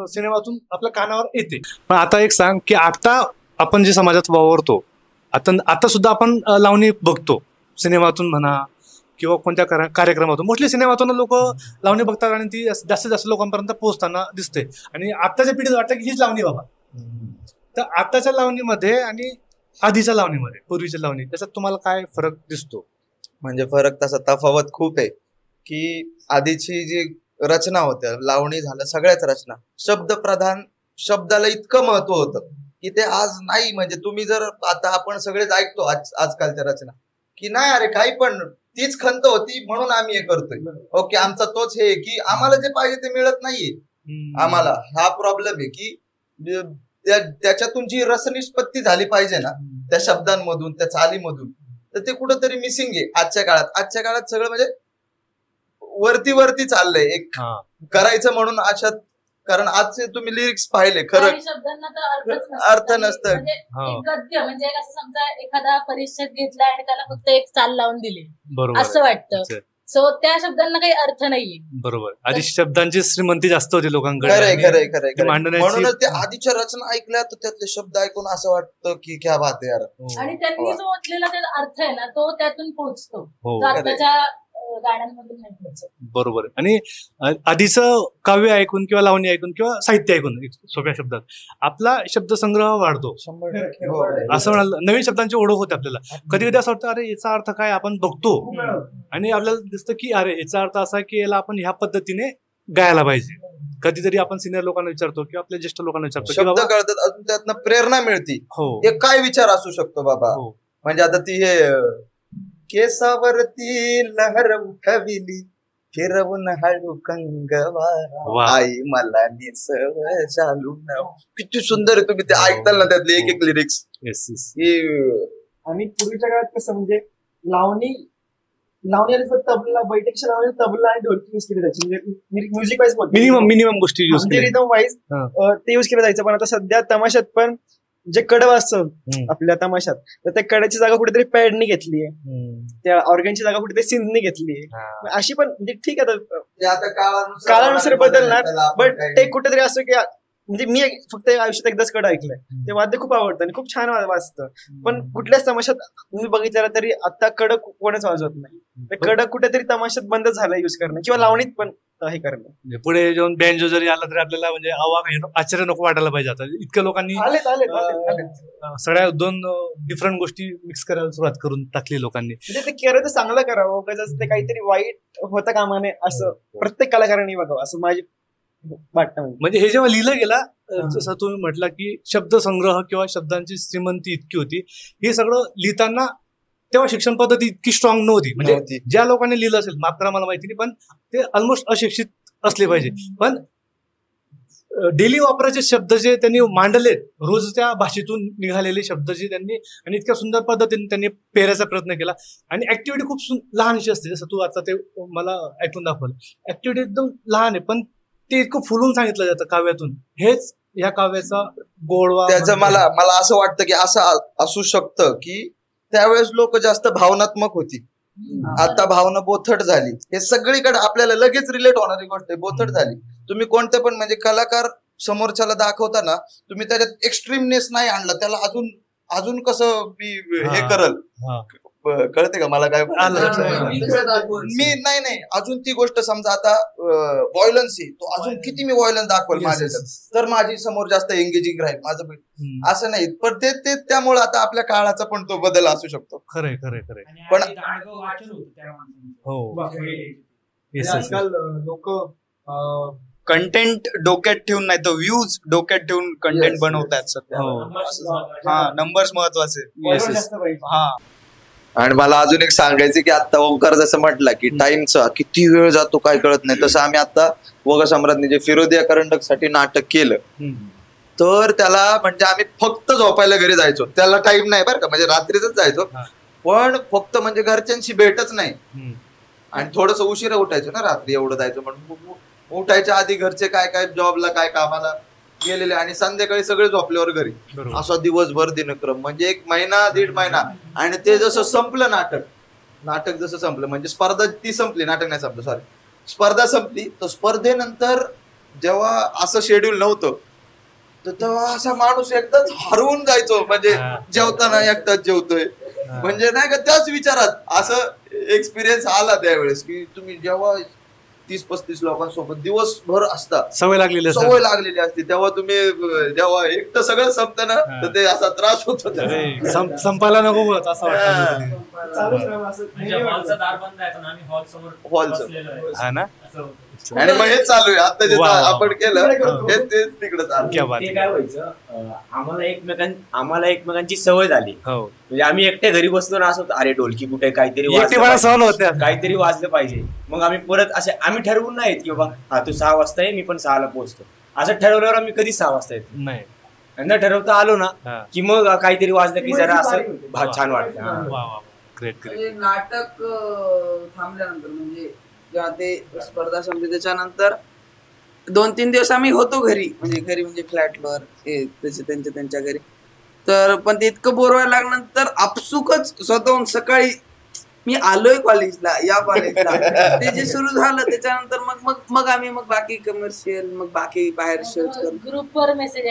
सिनेमातून आपल्या कानावर येते. पण आता एक सांग की आता आपण जे समाजात वावरतो, आता सुद्धा आपण लावणी बघतो सिनेमातून म्हणा किंवा कोणत्या कार्यक्रमातून. मोस्टली सिनेमातून लोक लावणी बघतात आणि ती जास्तीत जास्त लोकांपर्यंत पोहोचताना दिसते. आणि आताच्या पिढीत वाटतं की हीच लावणी बाबा. तर आताच्या लावणीमध्ये आणि आधीच्या लावणीमध्ये, पूर्वीच्या लावणी, त्याच्यात तुम्हाला काय फरक दिसतो? म्हणजे फरक तसा तफावत खूप आहे की आधीची जी रचना होत्या, लावणी झालं सगळ्याच रचना शब्द प्रधान, शब्दाला इतकं महत्व होतं की ते आज नाही. म्हणजे तुम्ही जर आता आपण सगळेच ऐकतो आजकालच्या रचना की नाही अरे काही पण तीच खंत होती म्हणून आम्ही हे करतोय, ओके आमचा तोच हे की आम्हाला जे पाहिजे ते मिळत नाहीये. आम्हाला हा प्रॉब्लेम आहे की त्याच्यातून जी रसनिष्पत्ती झाली पाहिजे ना त्या शब्दांमधून, त्या चालीमधून, तर ते कुठंतरी मिसिंग आहे आजच्या काळात सगळं म्हणजे वरती चाललंय एक करायचं म्हणून अशात. कारण आजचे तुम्ही लिरिक्स पाहिले खरं शब्दांना तर अर्थ नसतं. गद्य म्हणजे असं समजा एखादा परिच्छेद घेतला आणि त्याला फक्त एक चाल लावून दिली असं वाटतं, सो त्या शब्दांना काही अर्थ नाहीये. बरोबर, आधी शब्दांची श्रीमंती जास्त होती लोकांकडे. खरंय. म्हणूनच त्या आधीच्या रचना ऐकल्या तर त्यातले शब्द ऐकून असं वाटतं की क्या बात आहे यार. आणि त्यांनी जो ओतलेला अर्थ आहे ना तो त्यातून पोहोचतो. आताच्या गाण्यांमधून नाही घ्यायचं. बरोबर. आणि आधीचं काव्य ऐकून किंवा लावणी ऐकून किंवा साहित्य ऐकून सोप्या शब्दात आपला शब्दसंग्रह वाढतो. असं म्हणाल नवीन शब्दांची ओळख होते आपल्याला. कधी कधी असं वाटतं अरे याचा अर्थ काय आपण बघतो आणि आपल्याला दिसतं की अरे याचा अर्थ असा की याला आपण ह्या पद्धतीने गायला पाहिजे. कधीतरी आपण सिनियर लोकांना विचारतो किंवा आपल्या ज्येष्ठ लोकांना विचारतो शब्द कळतात, अजून त्यातनं प्रेरणा मिळते. हे काय विचार असू शकतो बाबा. म्हणजे आता ती हे केसावरती लहर उठविली फिरवून हळू कंगवा आई मला निसव चालून. किती सुंदर आहे. तुम्ही ते ऐकताल ना त्यातले एक एक लिरिक्स. आणि पूर्वीच्या काळात कसं म्हणजे लावणी आणि तबला बैठकच्या लावणी तबला आणि ढोलकी यूज केली जायची. म्हणजे म्युझिक वाईज मिनिमम गोष्टी यूज केली, रिदम वाईज ते यूज केलं जायचं. पण आता सध्या तमाशात पण जे कडव असतं आपल्या तमाशात तर त्या कड्याची जागा कुठेतरी पॅडनी घेतलीये, त्या ऑर्गनची जागा कुठेतरी सिंधनी घेतलीये. अशी पण म्हणजे ठीक आहे आता काळानुसार बदलणार, बट ते कुठेतरी असं की म्हणजे मी फक्त आयुष्यात एकदाच कड ऐकलंय. ते वाद्य खूप आवडतं आणि खूप छान वाजतं. पण कुठल्याच तमाशात तुम्ही बघितलं तरी आता कडक कोणच वाजवत नाही. कडक कुठेतरी तमाशात बंद झालं युज करणं किंवा लावणीत पण हे करणं. पुढे जाऊन बँजो जरी आला तरी आपल्याला म्हणजे आश्चर्य नको वाटायला पाहिजे. आता इतक्या लोकांनी सगळ्या 2 डिफरंट गोष्टी मिक्स करायला सुरुवात करून टाकली लोकांनी. म्हणजे ते करायचं चांगलं करावं, उगाच ते काहीतरी वाईट होता कामा नये असं प्रत्येक कलाकारांनी बघावं असं माझी वाटतं. म्हणजे हे जेव्हा लिहिलं गेला, जसं तुम्ही म्हटलं की शब्दसंग्रह किंवा शब्दांची श्रीमंती इतकी होती, हे सगळं लिहिताना तेव्हा शिक्षण पद्धती इतकी स्ट्रॉंग नव्हती. म्हणजे ज्या लोकांनी लिहिलं असेल, माफ करा मला माहिती नाही, पण ते ऑलमोस्ट अशिक्षित असले पाहिजे. पण डेली वापराचे शब्द जे त्यांनी मांडलेत, रोजच्या भाषेतून निघालेले शब्द जे त्यांनी आणि इतक्या सुंदर पद्धतीने त्यांनी पेरायचा प्रयत्न केला. आणि ऍक्टिव्हिटी खूप लहानशी असते. जसं तू आता ते मला ऐकून दाखवलं, ऍक्टिव्हिटी एकदम लहान आहे पण ते इतकं फुलून सांगितलं जातं काव्यातून. हेच ह्या काव्याचा गोडवा. त्याचं मला असं वाटतं की असं असू शकतं की त्यावेळेस लोक जास्त भावनात्मक होती, आता भावना बोथट झाली. हे सगळीकडे आपल्याला लगेच रिलेट होणारी गोष्ट आहे. बोथट झाली. तुम्ही कोणते पण म्हणजे कलाकार समोरच्याला दाखवताना तुम्ही त्याच्यात एक्स्ट्रीमनेस नाही आणला, त्याला अजून कसं मी हे करल, कळते का मला काय. मी नाही अजून ती गोष्ट समजा आता व्हायलन्स आहे, तो अजून किती मी व्हायलन्स दाखवल माझ्याच्यात तर माझी समोर जास्त एंगेजिंग राहील माझं असं नाही. पण ते त्यामुळे आता आपल्या काळाचा पण तो बदल असू शकतो. खरंय. पण आजकाल लोक कंटेंट डोक्यात ठेवून नाही तर व्ह्यूज डोक्यात ठेवून कंटेंट बनवतात सध्या. नंबर्स महत्वाचे. आणि मला अजून एक सांगायचं की आता ओंकार जसं म्हटलं की टाइमचा किती वेळ जातो काय कळत नाही, तसं आम्ही आता वगसम्राटने जे फिरोदिया करंडक साठी नाटक केलं तर त्याला म्हणजे आम्ही फक्त झोपायला घरी जायचो. त्याला टाइम नाही बरं का, म्हणजे रात्रीच जायचो, पण फक्त म्हणजे घरच्यांशी भेटच नाही. आणि थोडस उशिरा उठायचो ना रात्री, एवढं जायचं म्हणून. उठायच्या आधी घरचे काय जॉबला काय कामाला गेलेले आणि संध्याकाळी सगळे झोपल्यावर घरी. असा दिवसभर दिनक्रम म्हणजे 1-1.5 महिना. आणि ते जसं संपलं नाटक जसं संपलं म्हणजे स्पर्धा ती संपली, नाटक नाही संपलं सॉरी, स्पर्धा संपली. तर स्पर्धेनंतर जेव्हा असं शेड्यूल नव्हतं तर तेव्हा असा माणूस एकदाच हरवून जायचो. म्हणजे जेवताना एकटाच जेवतोय म्हणजे नाही का, त्याच विचारात असं एक्सपिरियन्स आला त्यावेळेस की तुम्ही जेव्हा 30-35 लोकांसोबत दिवसभर असता, सवय लागलेली असते, तेव्हा तुम्ही जेव्हा एकटं सगळं संपतं ना तर ते असा त्रास होतो. संपायला नको असं वाटतं. आणि मग हे चालू आहे आता जे आपण केलं तेच तिकडे चालू. ते काय व्हायचं, आम्हाला एकमेकांची सवय झाली. म्हणजे आम्ही एकट्या घरी बसलो ना, असं अरे ढोलकी कुठे काहीतरी वाजलं पाहिजे. मग आम्ही परत असे आम्ही ठरवून नाही की बाबा तू 6 वाजता आहे, मी पण 6ला पोहोचतो. असं ठरवल्यावर आम्ही कधी 6 वाजता येत नाही. न ठरवता आलो ना की मग काहीतरी वाजलं की जरा असं छान वाटतं. नाटक थांबल्यानंतर म्हणजे जेव्हा ते स्पर्धा संपली त्याच्यानंतर 2-3 दिवस आम्ही होतो घरी म्हणजे फ्लॅटवर त्यांच्या घरी. तर पण ते इतकं बोर व्हायला लागल्यानंतर आपसुकच स्वतःहून सकाळी मी आलोय कॉलेजला, या कॉलेजला ते जे सुरू झालं त्याच्यानंतर मग आम्ही बाकी कमर्शियल बाकी बाहेर शोध ग्रुपवर मेसेज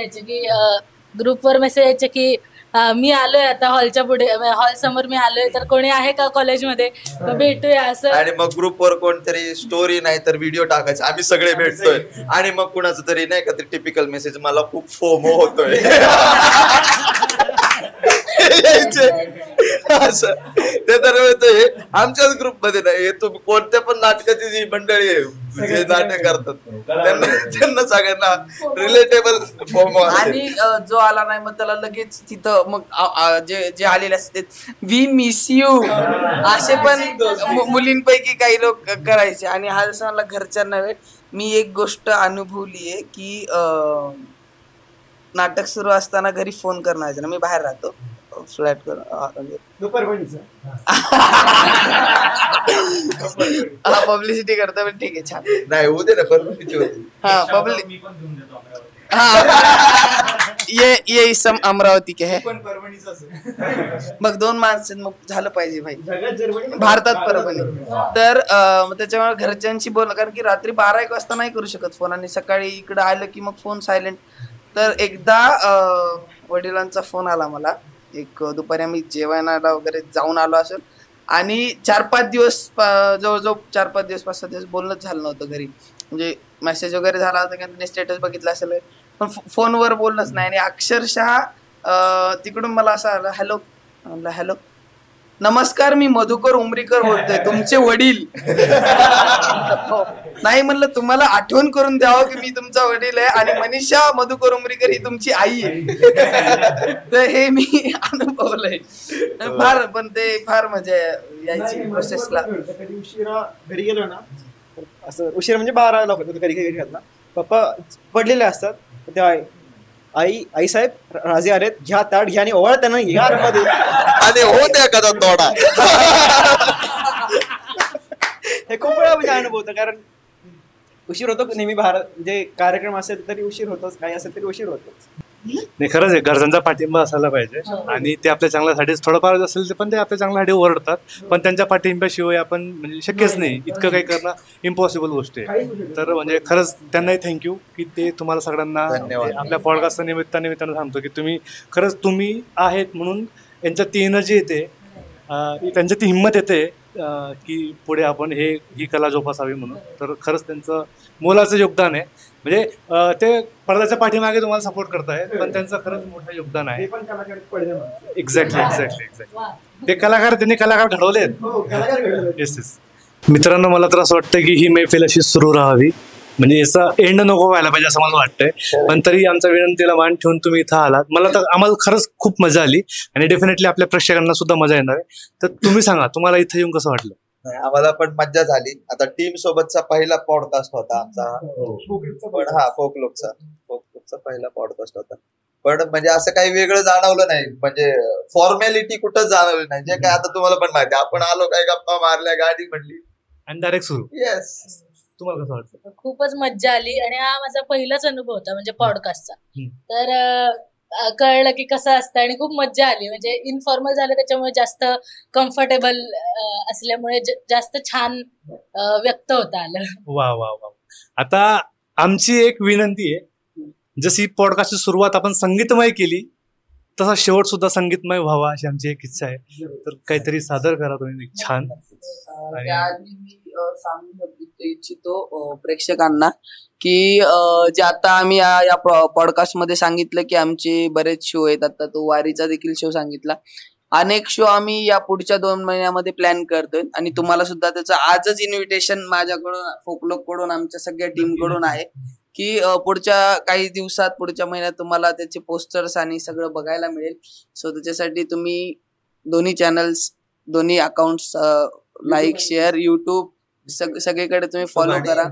यायचे की मी आलोय आता हॉलच्या पुढे, हॉल समोर मी आलोय, तर कोणी आहे का कॉलेजमध्ये, भेटूया असं. आणि मग ग्रुपवर कोणतरी स्टोरी नाही तर व्हिडिओ टाकायचा, आम्ही सगळे भेटतोय, आणि मग कुणाचं तरी नाही का ते टिपिकल मेसेज, मला खूप फोमो होतोय असं. ते तर हे आमच्याच ग्रुपमध्ये नाही, हे तुम्ही कोणत्या पण नाटकाची जी मंडळी आहे जे नाटक करतात त्यांना सगळ्यांना रिलेटेबल फॉर्म. आणि जो आला नाही मग त्याला लगेच तिथं मग जे आलेले असतात वी मिस यू असे पण मुलींपैकी काही लोक करायचे. आणि हा जसं मला घरच्यांना वेळ, मी एक गोष्ट अनुभवली आहे की नाटक सुरू असताना घरी फोन करणार ना, मी बाहेर राहतो फ्लॅट कर पब्लिसिटी करतो, पण ठीक आहे छान नाही होऊ दे ना परमिशनची होती. हाँ पब्लिक ये इसम अमरावती के है, मग 2 माणसं मग झालं पाहिजे भाई, भारतात परभणी. तर त्याच्यामुळे घरच्यांशी बोलणं, कारण की रात्री 12-1 वाजता नाही करू शकत फोन, आणि सकाळी इकडे आलं की मग फोन सायलेंट. तर एकदा वडिलांचा फोन आला मला, एक दुपारी आम्ही जेवणाला वगैरे जाऊन आलो असेल, आणि 4-5 दिवस जवळजवळ 4-5 दिवस 5-6 दिवस बोलणंच झालं नव्हतं घरी. म्हणजे मेसेज वगैरे झाला होता की त्यांनी स्टेटस बघितला असेल, पण फोनवर बोलणंच नाही. आणि अक्षरशः तिकडून मला असं आलं, हॅलो म्हणलं, हॅलो नमस्कार, मी मधुकर उमरीकर बोलतोय, तुमचे वडील. नाही म्हणलं तुम्हाला आठवण करून द्यावं की मी तुमचा वडील आहे, आणि मनीषा मधुकर उमरीकर ही तुमची आई आहे. तर हे मी अनुभवलंय फार, पण ते फार मजा यायची प्रोसेसला. कधी उशिरा घरी गेलो ना, असं उशिरा म्हणजे 12 ला कधी घरी घातला, पप्पा पडलेले असतात, त्या आई साहेब राजे आलेत, घ्या ताट घ्या आणि ओवाळ त्यांना घ्या मध्ये, आणि हो द्या कदा तोडा. हे खूप वेळा म्हणजे अनुभव होतं, कारण उशीर होतो नेहमी बाहेर, म्हणजे कार्यक्रम असेल तरी उशीर होतोच, काही असेल तरी उशीर होतोच. नाही खरंच आहे, घरच्यांचा पाठिंबा असायला पाहिजे, आणि ते आपल्या चांगल्यासाठीच थोडंफार असेल ते, पण ते आपल्या चांगल्यासाठी ओरडतात, पण त्यांच्या पाठिंब्याशिवाय आपण म्हणजे शक्यच नाही, इतकं काही करणं इम्पॉसिबल गोष्ट आहे. तर म्हणजे खरंच त्यांनाही थँक्यू की ते तुम्हाला सगळ्यांना आपल्या पॉडकास्टच्या निमित्ताने सांगतो की खरंच तुम्ही आहेत म्हणून यांच्यात ती एनर्जी येते, त्यांच्यात ती हिंमत येते की पुढे आपण ही कला जोपासावी म्हणून. तर खरंच त्यांचं मोलाचं योगदान आहे, म्हणजे ते पडद्याच्या पाठीमागे तुम्हाला सपोर्ट करतायत, पण त्यांचं खरंच मोठं योगदान आहे. एक्झॅक्टली ते कलाकार, त्यांनी कलाकार घडवले आहेत. येस. मित्रांनो, मला तर असं वाटतं की ही मैफिल अशी सुरू राहावी, म्हणजे याचा एंड नको व्हायला पाहिजे असं मला वाटतंय, पण तरी आमच्या विनंतीला मान ठेवून तुम्ही इथं आलात. मला तर आम्हाला खरंच खूप मजा आली, आणि डेफिनेटली आपल्या प्रेक्षकांना सुद्धा मजा येणार आहे. तर तुम्ही सांगा, तुम्हाला इथं येऊन कसं वाटलं? आम्हाला पण मज्जा झाली. आता टीम सोबतचा पहिला पॉडकास्ट होता आमचा, पण फोकलोकचा पहिला पॉडकास्ट होता, पण म्हणजे असं काही वेगळं जाणवलं नाही, म्हणजे फॉर्मॅलिटी कुठं जाणवली नाही. जे काय आता तुम्हाला पण माहिती, आपण आलो काय गप्पा मारल्या, गाडी म्हणली आणि डायरेक्ट सुरू. येस. तुम्हाला कसं वाटतं? खूपच मज्जा आली, आणि हा माझा पहिलाच अनुभव होता म्हणजे पॉडकास्टचा. तर कळलं की कसं असतं, आणि खूप मज्जा आली. म्हणजे इनफॉर्मल झालं त्याच्यामुळे जास्त कम्फर्टेबल असल्यामुळे जास्त छान व्यक्त होता आलं. वा वा वा. आता आमची एक विनंती आहे, जशी पॉडकास्टची सुरुवात आपण संगीतमय केली, तसा शेवट सुद्धा संगीतमय व्हावा अशी आमची एक इच्छा आहे. तर काहीतरी सादर करा तुम्ही छान. सांगू इच्छितो प्रेक्षकांना की जे आता आम्ही या पॉडकास्ट मध्ये सांगितलं की आमचे बरेच शो आहेत. आता तो वारीचा देखील शो सांगितला. अनेक शो आम्ही या पुढच्या 2 महिन्यामध्ये प्लॅन करतोय, आणि तुम्हाला सुद्धा त्याचं आजच इन्व्हिटेशन माझ्याकडून, फोकलोक कडून, आमच्या सगळ्या टीम कडून आहे की पुढच्या काही दिवसात, पुढच्या महिन्यात तुम्हाला त्याचे पोस्टर्स आणि सगळं बघायला मिळेल. सो त्याच्यासाठी तुम्ही दोन्ही चॅनल्स, दोन्ही अकाउंट्स लाईक, शेअर, युट्यूब सगळीकडे तुम्ही फॉलो करा.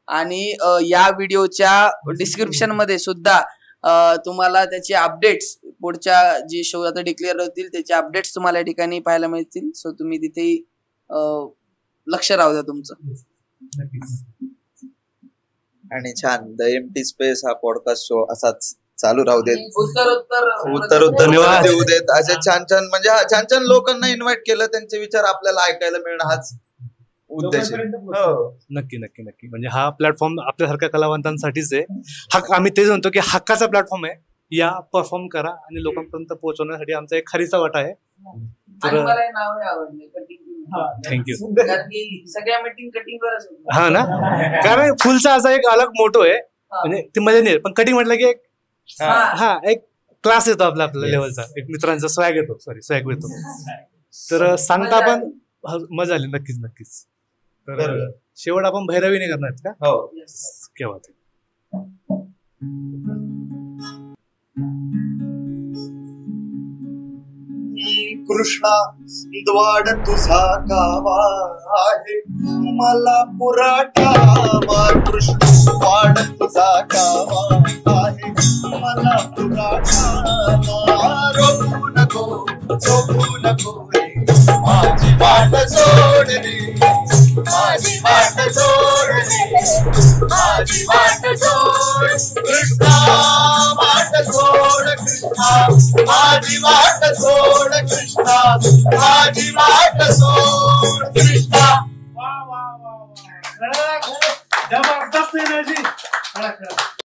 आणि या व्हिडिओच्या डिस्क्रिप्शन मध्ये सुद्धा तुम्हाला त्याचे अपडेट्स, पुढच्या जे शो आता डिक्लेअर होतील त्याचे अपडेट्स तुम्हाला या ठिकाणी पाहायला मिळतील. सो तुम्ही तिथे लक्ष राहू द्या तुमचं. आणि छान द एम्प्टी स्पेस हा पॉडकास्ट शो असाच चालू राहू देत, उत्तर देऊ देत. असे छान छान, म्हणजे छान छान लोकांना इन्व्हाइट केलं, त्यांचे विचार आपल्याला ऐकायला मिळणं हाच उद्देश आहे. नक्की नक्की नक्की. म्हणजे हा प्लॅटफॉर्म आपल्यासारख्या कलावंतांसाठीच आहे. आम्ही तेच म्हणतो की हक्काचा प्लॅटफॉर्म आहे, या, परफॉर्म करा आणि लोकांपर्यंत पोहोचवण्यासाठी आमचा एक खरीचा वाटा आहे. आणि मला हे नावही आवडले कटिंग. थँक्यू. कारण की सगळ्या मीटिंग कटिंगवरच होत्या. हा ना, कारण फुलचा असा एक अलग मोटो आहे, म्हणजे ते मजा नाही, पण कटिंग म्हटलं की एक एक क्लास येतो आपल्या लेवलचा, एक मित्रांचा स्वॅग येतो, स्वॅग येतो. तर सांगता पण मजा आली. नक्कीच नक्कीच. तर शेवट आपण भैरवी नाही करणार का? हो. केव्हा ते कृष्णा द्वाड तुझा गावा आहे मला पुराठावा. कृष्ण द्वाड तुझा गावा आहे मला पुराठावा. रोखू नको रे माझी वाट सोड रे, माझी वाट सोड रे, माझी वाट सोड. कृष्णा वाट सोड, कृष्णा माझी वाट सोड, कृष्णा माझी वाट सोड. कृष्णा जबरदस्त एनर्जी.